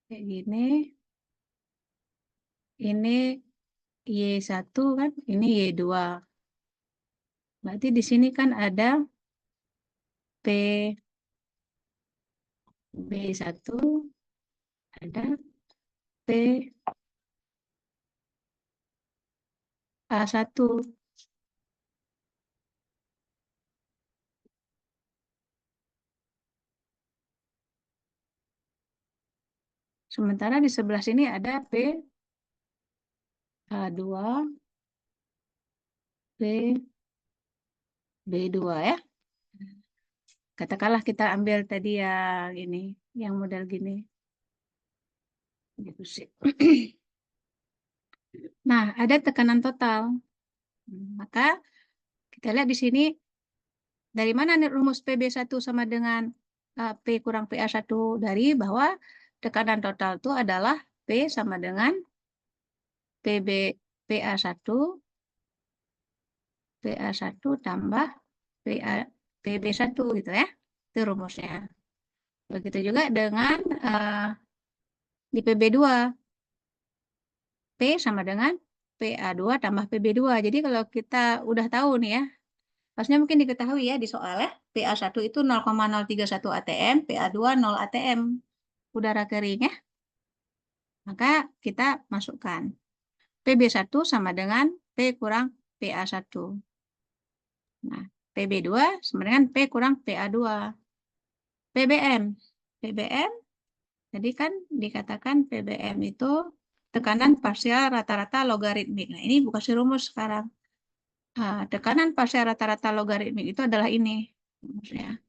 Kayak gini. Ini Y1 kan, ini Y2. Berarti di sini kan ada P B1, ada P A1. Sementara di sebelah sini ada P A2, P B2 ya. Katakanlah kita ambil tadi yang ini, yang model gini. Gitu sih. Nah, ada tekanan total. Maka kita lihat di sini dari mana nih rumus PB1 sama dengan P kurang PA1, dari bahwa tekanan total itu adalah P sama dengan PB PA1 tambah PB1 gitu ya. Itu rumusnya. Begitu juga dengan di PB2. P sama dengan PA2 tambah PB2. Jadi kalau kita udah tahu nih ya, harusnya mungkin diketahui ya di soal ya, PA1 itu 0,031 atm, PA2 0 atm, udara kering ya. Maka kita masukkan PB1 sama dengan P kurang PA1. Nah, PB2 sama dengan P kurang PA2. PBM. PBM, jadi kan dikatakan PBM itu tekanan parsial rata-rata logaritmik. Nah, ini bukan rumus sekarang. Nah, tekanan parsial rata-rata logaritmik itu adalah ini. Maksudnya,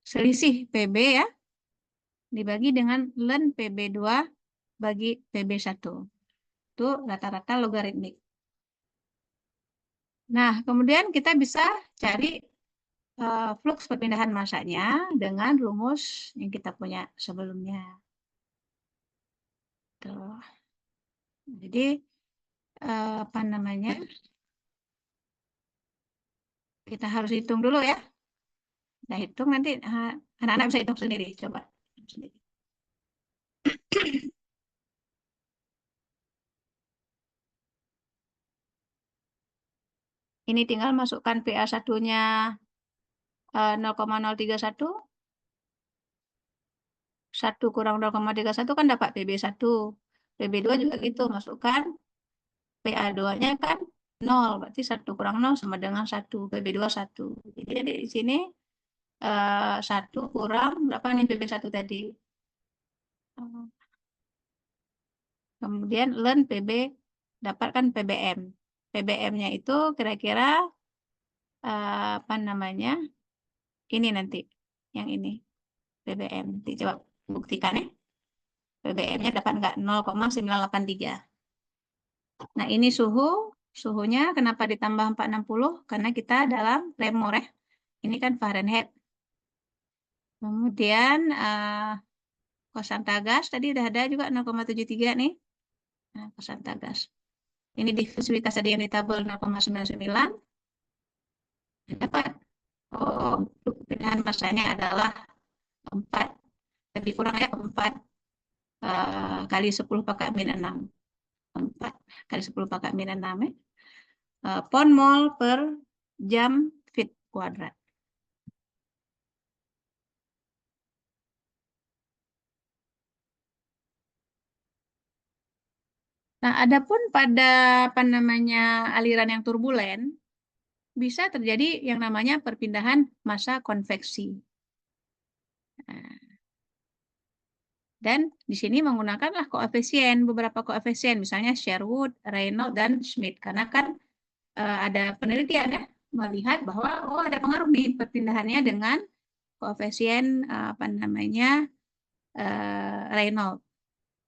selisih PB ya, dibagi dengan ln PB2 bagi PB1. Itu rata-rata logaritmik. Nah, kemudian kita bisa cari fluks perpindahan masanya dengan rumus yang kita punya sebelumnya. Tuh. Jadi, apa namanya, kita harus hitung dulu ya. Kita hitung nanti anak-anak bisa hitung sendiri. Coba. Ini tinggal masukkan PA1-nya 0,031 1 kurang 0,31 kan dapat PB1. PB2 juga gitu, masukkan PA2-nya kan 0, berarti 1 kurang 0 sama dengan 1, PB2 1. Jadi di sini 1 kurang berapa nih PB1 tadi? Kemudian ln PB, dapatkan PBM. PBM-nya itu kira-kira apa namanya? Ini nanti, yang ini. PBM, nanti coba buktikan ya. PBM-nya dapat nggak? 0,983. Nah, ini suhunya kenapa ditambah 460? Karena kita dalam Reaumur ya. Ini kan Fahrenheit. Kemudian kosanta gas tadi udah ada juga 0,73 nih. Nah, kosanta gas. Ini diffusivitas tadi yang di tabel 0,99. Dapat. Oh, perpindahan masanya adalah 4. Lebih kurang ya 4 kali 10 pangkat min 6. 4 kali 10 pangkat min 6 ya. Pound mol per jam feet kuadrat. Nah, adapun pada apa namanya aliran yang turbulen bisa terjadi yang namanya perpindahan massa konveksi. Nah, dan di sini menggunakanlah koefisien, beberapa koefisien, misalnya Sherwood, Reynolds, dan Schmidt. Karena kan ada penelitian ya, melihat bahwa ada pengaruh di perpindahannya dengan koefisien apa namanya Reynolds.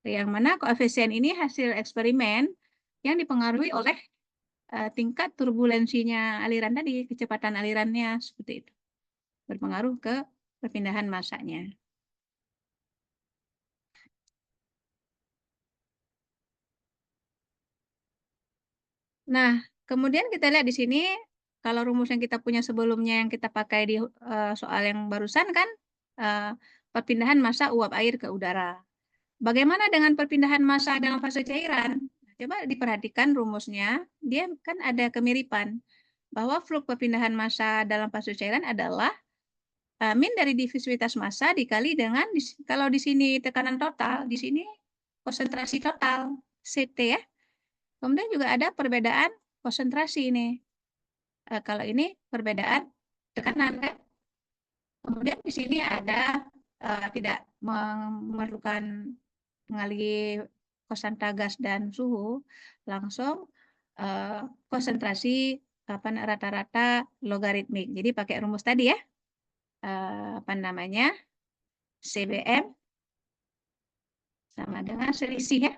Yang mana koefisien ini hasil eksperimen yang dipengaruhi oleh tingkat turbulensinya aliran tadi, kecepatan alirannya seperti itu. Berpengaruh ke perpindahan massanya. Nah, kemudian kita lihat di sini, kalau rumus yang kita punya sebelumnya yang kita pakai di soal yang barusan kan, perpindahan massa uap air ke udara. Bagaimana dengan perpindahan massa dalam fase cairan? Coba diperhatikan rumusnya, dia kan ada kemiripan, bahwa flux perpindahan massa dalam fase cairan adalah min dari diffusivitas massa dikali dengan, kalau di sini tekanan total, di sini konsentrasi total, CT ya. Kemudian juga ada perbedaan konsentrasi ini. Kalau ini perbedaan tekanan kan. Kemudian di sini ada tidak memerlukan mengaliri konsanta gas dan suhu, langsung konsentrasi rata-rata logaritmik. Jadi pakai rumus tadi ya. Apa namanya? CBM sama dengan selisih ya.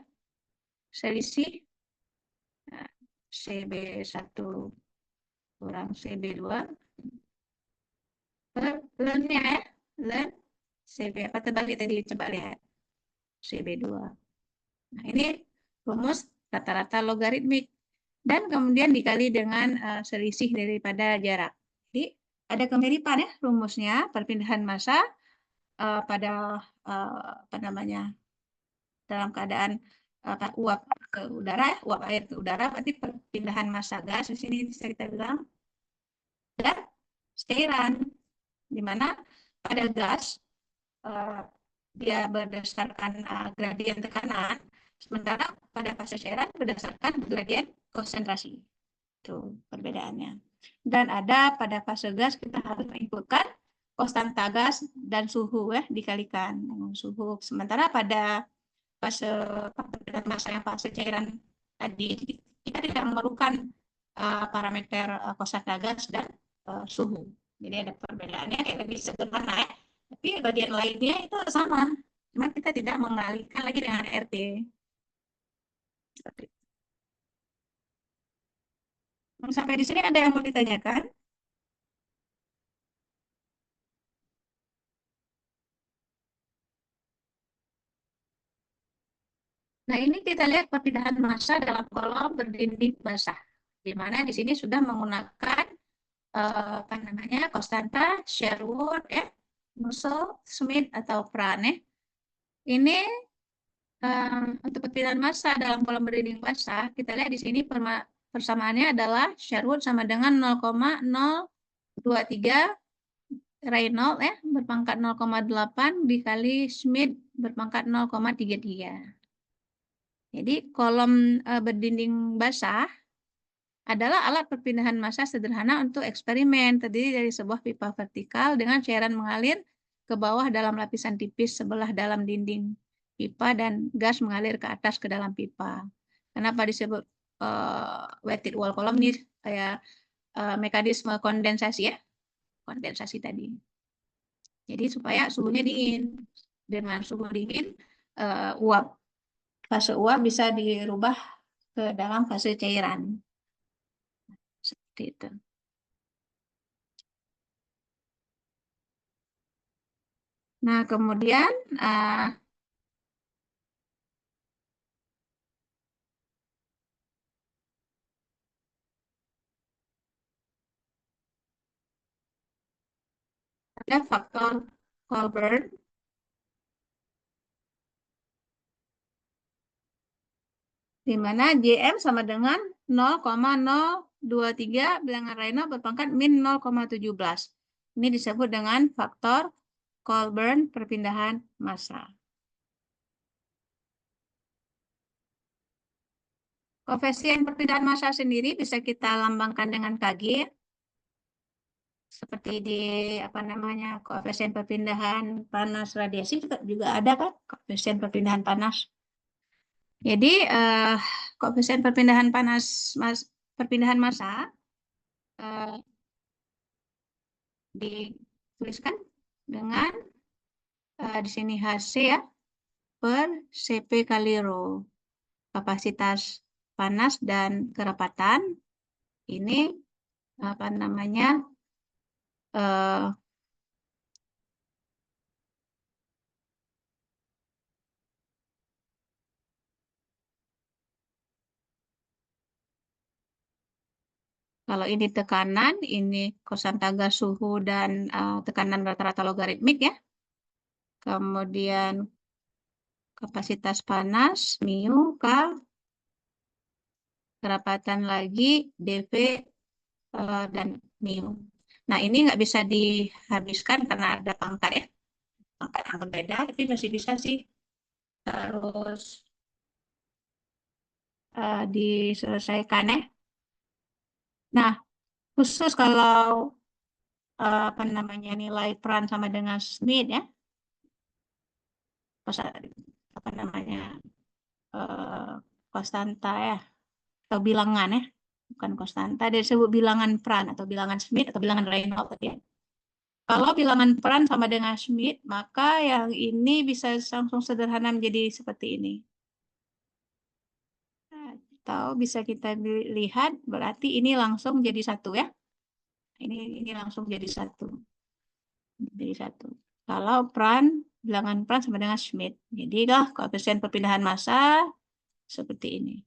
Selisih CB1 kurang CB2 ln-nya ya, ln CB apa terbalik tadi, coba lihat CB2. Nah, ini rumus rata-rata logaritmik dan kemudian dikali dengan selisih daripada jarak. Jadi ada kemiripan ya rumusnya, perpindahan massa pada apa namanya dalam keadaan uap ke udara, uap air ke udara, berarti perpindahan massa gas di sini bisa kita bilang dan cairan, di mana pada gas dia berdasarkan gradien tekanan, sementara pada fase cairan berdasarkan gradien konsentrasi. Itu perbedaannya. Dan ada pada fase gas kita harus menginputkan konstanta gas dan suhu ya, dikalikan dengan suhu. Sementara pada fase massa yang fase cairan tadi kita tidak memerlukan parameter konstanta gas dan suhu. Jadi ada perbedaannya kayak lebih sederhana ya. Tapi bagian lainnya itu sama. Cuma kita tidak mengalihkan lagi dengan RT. Sampai di sini ada yang mau ditanyakan? Nah, ini kita lihat perpindahan massa dalam kolom berdinding basah. Di mana di sini sudah menggunakan apa namanya? Konstanta, Sherwood ya, Mussel, Schmidt atau Pran ya. Ini untuk perpindahan massa dalam kolom berdinding basah, kita lihat di sini persamaannya adalah Sherwood sama dengan 0,023 Reynolds ya, berpangkat 0,8 dikali Schmidt berpangkat 0,33. Jadi kolom berdinding basah adalah alat perpindahan massa sederhana untuk eksperimen, terdiri dari sebuah pipa vertikal dengan cairan mengalir ke bawah dalam lapisan tipis sebelah dalam dinding pipa dan gas mengalir ke atas ke dalam pipa. Kenapa disebut wetted wall column? Ini kayak mekanisme kondensasi ya, kondensasi tadi. Jadi supaya suhunya dingin. Dengan suhu dingin, fase uap bisa dirubah ke dalam fase cairan. Seperti itu. Nah, kemudian ada faktor Colburn di mana Jm sama dengan 0,023 bilangan Raynaud berpangkat min 0,17. Ini disebut dengan faktor Colburn perpindahan massa. Koefisien perpindahan massa sendiri bisa kita lambangkan dengan Kg. Seperti di koefisien perpindahan panas radiasi juga ada kan koefisien perpindahan panas. Jadi koefisien perpindahan perpindahan massa dituliskan dengan di sini Hc ya per Cp kali Rho. Kapasitas panas dan kerapatan ini kalau ini tekanan, ini kosanta gas suhu dan tekanan rata-rata logaritmik ya. Kemudian kapasitas panas, mu, kal, kerapatan lagi, dv, dan mu. Nah, ini nggak bisa dihabiskan karena ada pangkat ya. Pangkat yang berbeda, tapi masih bisa sih. Terus diselesaikan ya. Nah, khusus kalau nilai peran sama dengan Smith ya. Konstanta ya atau bilangan ya, bukan konstanta, dia disebut bilangan peran atau bilangan Smith atau bilangan Raynaud tadi ya. Kalau bilangan peran sama dengan Smith, maka yang ini bisa langsung sederhana menjadi seperti ini. Atau bisa kita lihat berarti ini langsung jadi satu ya. Ini langsung jadi satu. Jadi satu. Kalau bilangan peran sama dengan Smith. Jadilah koefisien perpindahan massa seperti ini.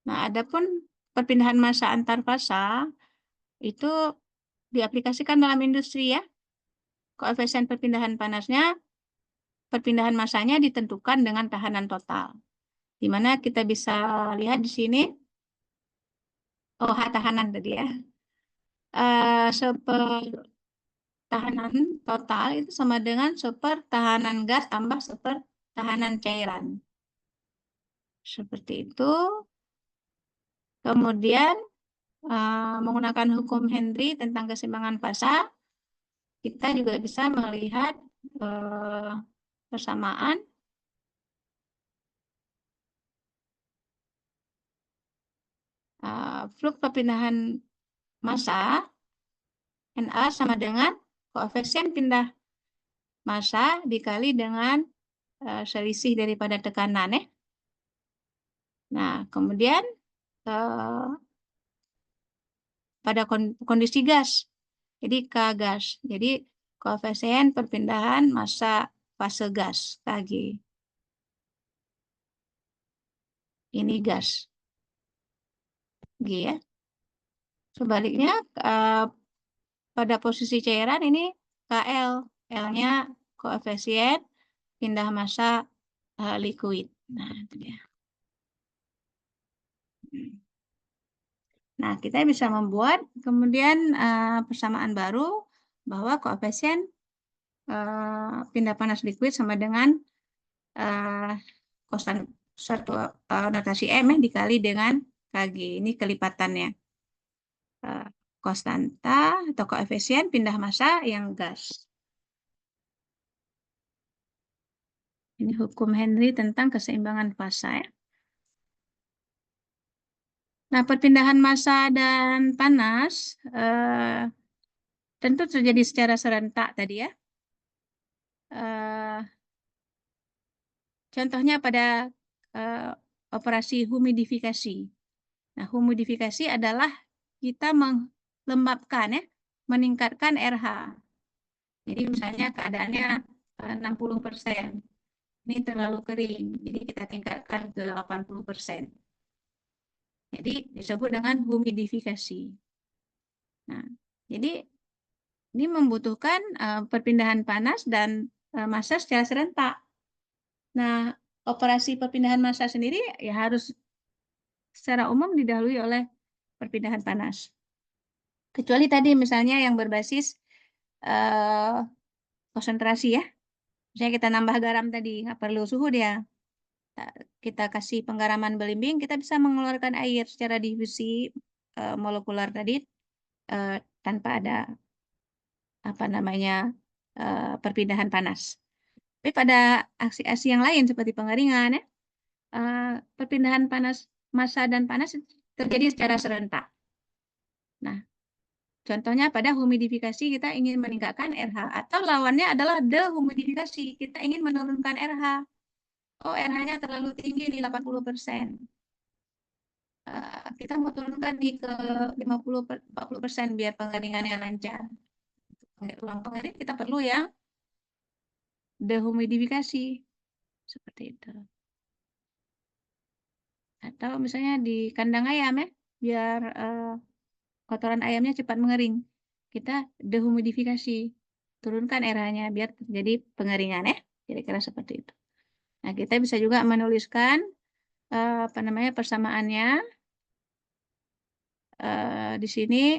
Nah, adapun perpindahan massa antar fasa itu diaplikasikan dalam industri ya. Koefisien perpindahan massanya ditentukan dengan tahanan total. Di mana kita bisa lihat di sini, tahanan tadi ya. Tahanan total itu sama dengan tahanan gas tambah tahanan cairan. Seperti itu. Kemudian menggunakan hukum Henry tentang keseimbangan fasa, kita juga bisa melihat persamaan flux perpindahan massa Na sama dengan koefisien pindah massa dikali dengan selisih daripada tekanan ya. Nah, kemudian pada kondisi gas. Jadi K gas. Jadi koefisien perpindahan massa fase gas Kg. Ini gas. G ya. Sebaliknya pada posisi cairan ini KL. L-nya koefisien pindah massa liquid. Nah, itu dia. Nah, kita bisa membuat kemudian persamaan baru bahwa koefisien pindah panas liquid sama dengan konstan satu notasi M dikali dengan Kg. Ini kelipatannya. Konstanta atau koefisien pindah massa yang gas. Ini hukum Henry tentang keseimbangan fasa ya. Nah, perpindahan massa dan panas tentu terjadi secara serentak tadi ya. Contohnya pada operasi humidifikasi. Nah, humidifikasi adalah kita melembabkan ya, meningkatkan RH. Jadi misalnya keadaannya 60%. Ini terlalu kering, jadi kita tingkatkan ke 80%. Jadi disebut dengan humidifikasi. Nah, jadi ini membutuhkan perpindahan panas dan massa secara serentak. Nah, operasi perpindahan massa sendiri ya harus secara umum didahului oleh perpindahan panas. Kecuali tadi misalnya yang berbasis konsentrasi ya. Misalnya kita nambah garam tadi, nggak perlu suhu dia. Kita kasih penggaraman belimbing, kita bisa mengeluarkan air secara difusi molekular tadi tanpa ada apa namanya perpindahan panas. Tapi pada aksi-aksi yang lain seperti pengeringan ya, perpindahan panas massa dan panas terjadi secara serentak. Nah, contohnya pada humidifikasi kita ingin meningkatkan RH atau lawannya adalah dehumidifikasi. Kita ingin menurunkan RH. Oh, RH-nya terlalu tinggi di 80%. Kita mau turunkan di ke 50-40% biar pengeringannya lancar. Ruang pengering kita perlu yang dehumidifikasi. Seperti itu. Atau misalnya di kandang ayam ya, biar kotoran ayamnya cepat mengering. Kita dehumidifikasi, turunkan RH-nya biar terjadi pengeringan ya, kira-kira seperti itu. Nah, kita bisa juga menuliskan apa namanya persamaannya di sini,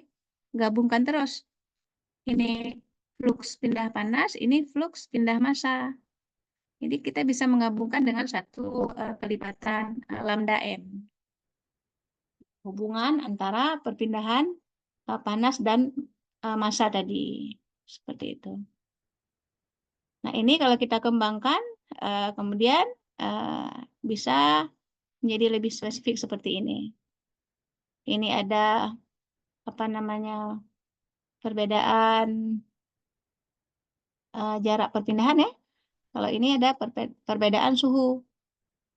gabungkan terus. Ini fluks pindah panas, ini fluks pindah massa. Jadi kita bisa menggabungkan dengan satu kelipatan lambda M. Hubungan antara perpindahan panas dan massa tadi. Seperti itu. Nah, ini kalau kita kembangkan, kemudian bisa menjadi lebih spesifik seperti ini. Ini ada apa namanya perbedaan jarak perpindahan ya. Kalau ini ada perbedaan suhu.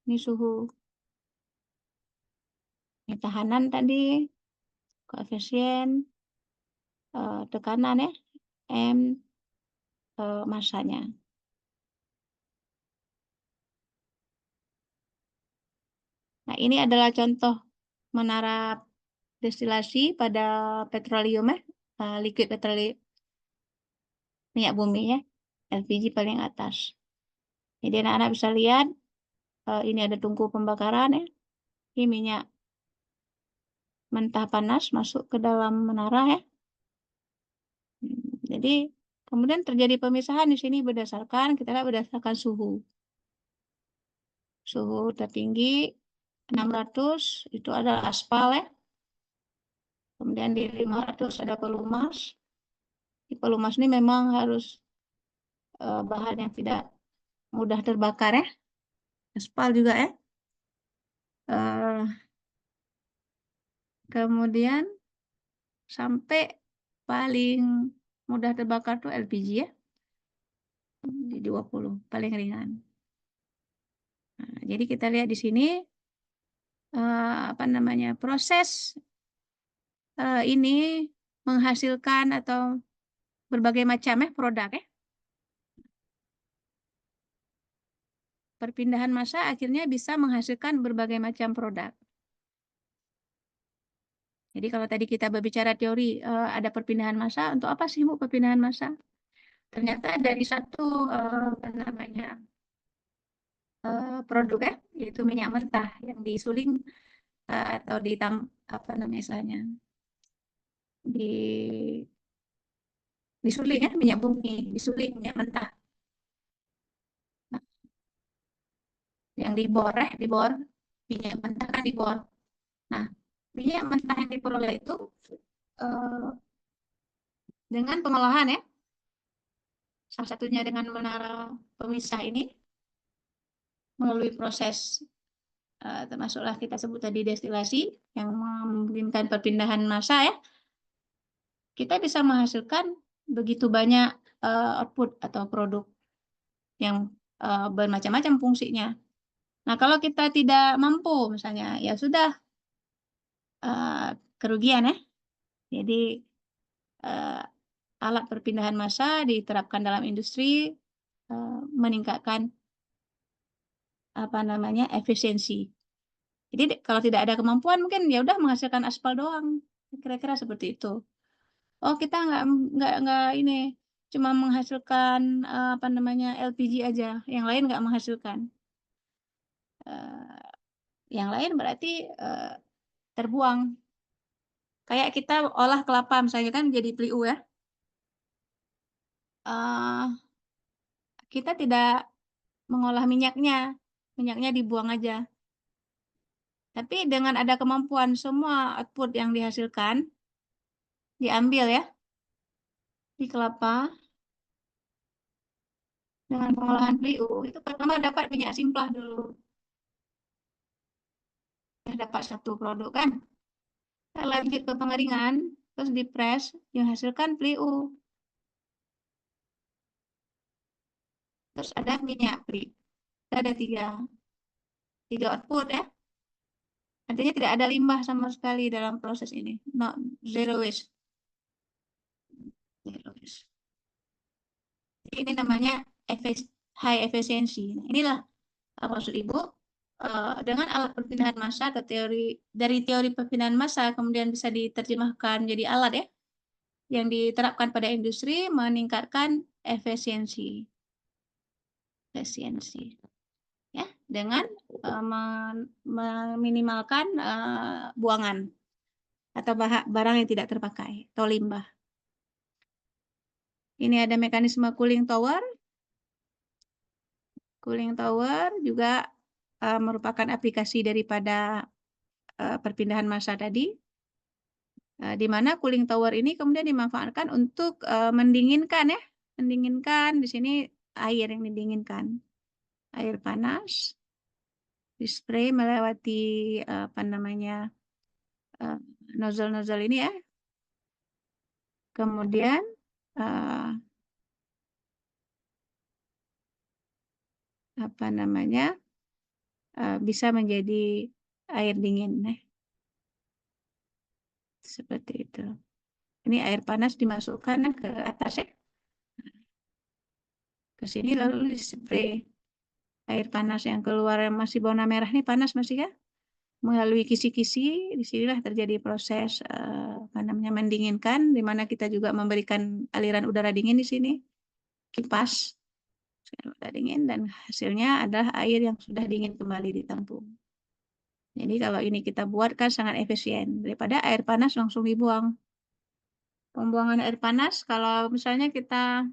Ini suhu. Ini tahanan tadi, koefisien, tekanan ya, M, massanya. Nah, ini adalah contoh menara destilasi pada petroleum ya, liquid petroleum, minyak bumi ya, LPG paling atas. Jadi anak-anak bisa lihat, ini ada tungku pembakaran ya, ini minyak mentah panas masuk ke dalam menara ya. Jadi kemudian terjadi pemisahan di sini berdasarkan, kita lihat berdasarkan suhu. Suhu tertinggi 600 itu adalah aspal ya. Kemudian di 500 ada pelumas. Di pelumas ini memang harus bahan yang tidak mudah terbakar ya. Aspal juga ya. Kemudian sampai paling mudah terbakar tuh LPG ya. Di 20 paling ringan. Nah, jadi kita lihat di sini apa namanya proses ini menghasilkan atau berbagai macam ya produk ya. Perpindahan massa akhirnya bisa menghasilkan berbagai macam produk. Jadi kalau tadi kita berbicara teori ada perpindahan massa, untuk apa sih Bu perpindahan massa? Ternyata dari satu apa namanya produk ya, yaitu minyak mentah yang disuling atau apa namanya istilahnya disuling ya, minyak bumi, disuling minyak mentah. Nah, yang dibor dibor, minyak mentah kan dibor. Nah, minyak mentah yang diperoleh itu eh, dengan pengolahan ya, salah satunya dengan menara pemisah ini melalui proses termasuklah kita sebut tadi destilasi yang memungkinkan perpindahan massa ya, kita bisa menghasilkan begitu banyak output atau produk yang bermacam-macam fungsinya. Nah, kalau kita tidak mampu misalnya ya sudah kerugian ya. Jadi alat perpindahan massa diterapkan dalam industri meningkatkan apa namanya efisiensi. Jadi kalau tidak ada kemampuan mungkin ya udah menghasilkan aspal doang. Kira-kira seperti itu. Oh, kita nggak ini cuma menghasilkan apa namanya LPG aja, yang lain nggak menghasilkan. Yang lain berarti terbuang. Kayak kita olah kelapa misalnya kan jadi PLIU ya. Kita tidak mengolah minyaknya, minyaknya dibuang aja. Tapi dengan ada kemampuan semua output yang dihasilkan diambil ya di kelapa dengan pengolahan PLIU itu pertama dapat minyak simplah dulu. Dapat satu produk kan. Lanjut ke pengeringan, terus dipres, dihasilkan PLIU. Terus ada minyak PLI. Ada tiga output ya. Artinya tidak ada limbah sama sekali dalam proses ini. No, zero waste. Zero waste. Ini namanya high efficiency. Nah, inilah maksud Ibu dengan alat perpindahan massa atau dari teori perpindahan massa kemudian bisa diterjemahkan menjadi alat ya yang diterapkan pada industri meningkatkan efisiensi ya dengan meminimalkan buangan atau barang yang tidak terpakai atau limbah. Ini ada mekanisme cooling tower. Cooling tower juga merupakan aplikasi daripada perpindahan massa tadi, di mana cooling tower ini kemudian dimanfaatkan untuk mendinginkan ya, mendinginkan di sini air yang didinginkan, air panas, dispray melewati apa namanya nozzle-nozzle ini ya, kemudian apa namanya bisa menjadi air dingin seperti itu. Ini air panas dimasukkan ke atas ya, ke sini lalu dispray air panas yang keluar yang masih warna merah ini panas masih ya, melalui kisi-kisi disinilah terjadi proses apa namanya mendinginkan, di mana kita juga memberikan aliran udara dingin di sini, kipas udara dingin, dan hasilnya adalah air yang sudah dingin kembali ditampung. Jadi kalau ini kita buat kan sangat efisien daripada air panas langsung dibuang. Pembuangan air panas kalau misalnya kita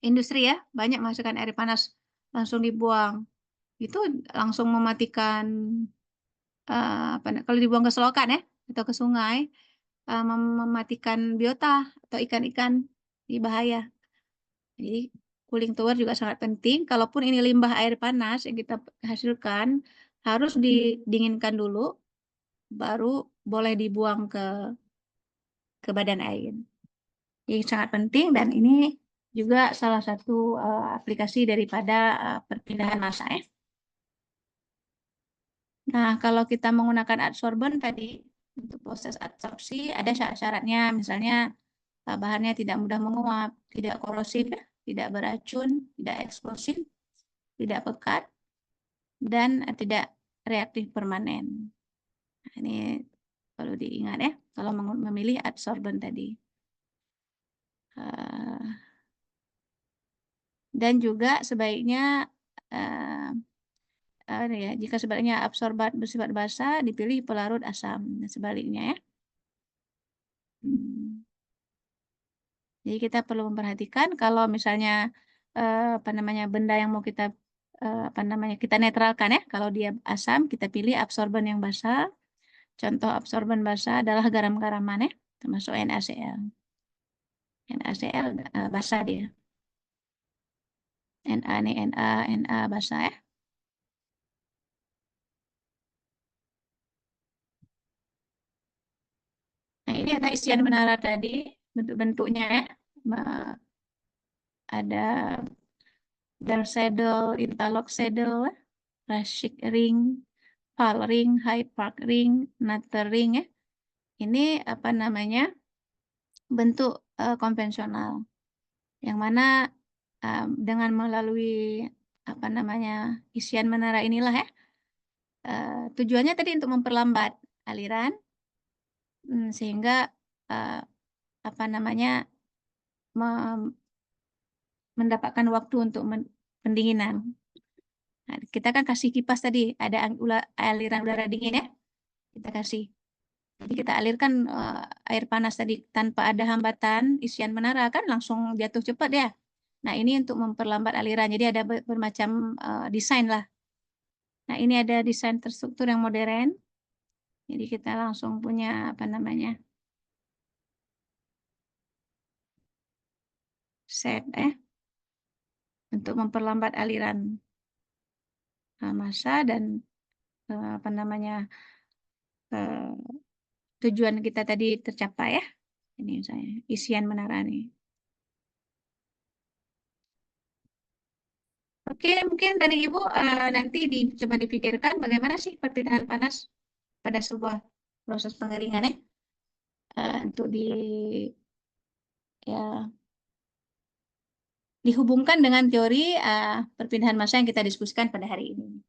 industri ya banyak menghasilkan air panas langsung dibuang, itu langsung mematikan kalau dibuang ke selokan ya atau ke sungai mematikan biota atau ikan-ikan di bahaya. Jadi cooling tower juga sangat penting. Kalaupun ini limbah air panas yang kita hasilkan harus didinginkan dulu, baru boleh dibuang ke badan air. Jadi sangat penting dan ini juga salah satu aplikasi daripada perpindahan massa ya. Nah, kalau kita menggunakan adsorben tadi untuk proses adsorpsi ada syarat-syaratnya, misalnya bahannya tidak mudah menguap, tidak korosif, tidak beracun, tidak eksplosif, tidak pekat, dan tidak reaktif permanen. Nah, ini perlu diingat ya, kalau memilih adsorben tadi. Dan juga sebaiknya ya, jika sebaliknya absorbat bersifat basah, dipilih pelarut asam. Dan sebaliknya ya. Jadi kita perlu memperhatikan kalau misalnya benda yang mau kita kita netralkan ya. Kalau dia asam, kita pilih absorben yang basah. Contoh absorben basah adalah garam-garaman ya, termasuk NaCl. NaCl basah dia. Na nih, Na basah ya. Nah, ini ada isian menara tadi, bentuk-bentuknya ya. Ada dark saddle, interlock saddle, Raschig ring, Pal ring, High Park ring, Nutter ring ya. Ini bentuk konvensional, yang mana dengan melalui isian menara inilah ya, tujuannya tadi untuk memperlambat aliran, sehingga mendapatkan waktu untuk pendinginan. Nah, kita kan kasih kipas tadi, ada aliran udara dingin ya, kita kasih. Jadi kita alirkan air panas tadi tanpa ada hambatan isian menara, kan langsung jatuh cepat ya. Nah, ini untuk memperlambat aliran. Jadi ada bermacam desain lah. Nah, ini ada desain terstruktur yang modern. Jadi kita langsung punya set untuk memperlambat aliran massa dan tujuan kita tadi tercapai ya. Ini saya isian menara nih. Oke, mungkin dari Ibu nanti coba dipikirkan bagaimana sih perpindahan panas pada sebuah proses pengeringan ya. Untuk dihubungkan dengan teori perpindahan massa yang kita diskusikan pada hari ini.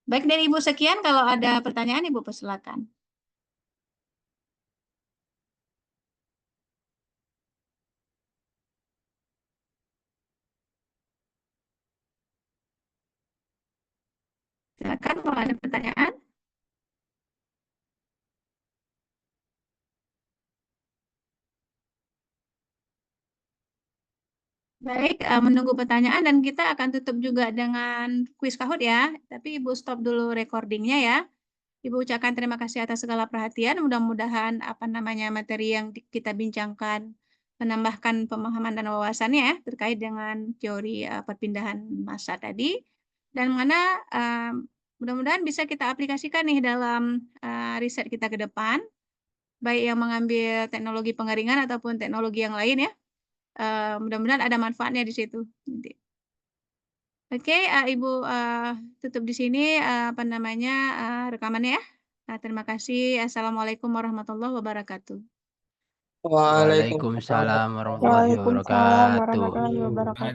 Baik, dari Ibu sekian. Kalau ada pertanyaan, Ibu persilakan. Silakan kalau ada pertanyaan. Baik, menunggu pertanyaan dan kita akan tutup juga dengan kuis Kahoot ya. Tapi Ibu stop dulu recordingnya ya. Ibu ucapkan terima kasih atas segala perhatian. Mudah-mudahan materi yang kita bincangkan menambahkan pemahaman dan wawasannya ya terkait dengan teori perpindahan massa tadi, dan mana mudah-mudahan bisa kita aplikasikan nih dalam riset kita ke depan, baik yang mengambil teknologi pengeringan ataupun teknologi yang lain ya. Mudah-mudahan ada manfaatnya di situ. Oke, Ibu tutup di sini rekamannya ya. Terima kasih. Assalamualaikum warahmatullahi wabarakatuh. Waalaikumsalam Waalaikumsalam warahmatullahi Waalaikumsalam wabarakatuh. warahmatullahi wabarakatuh.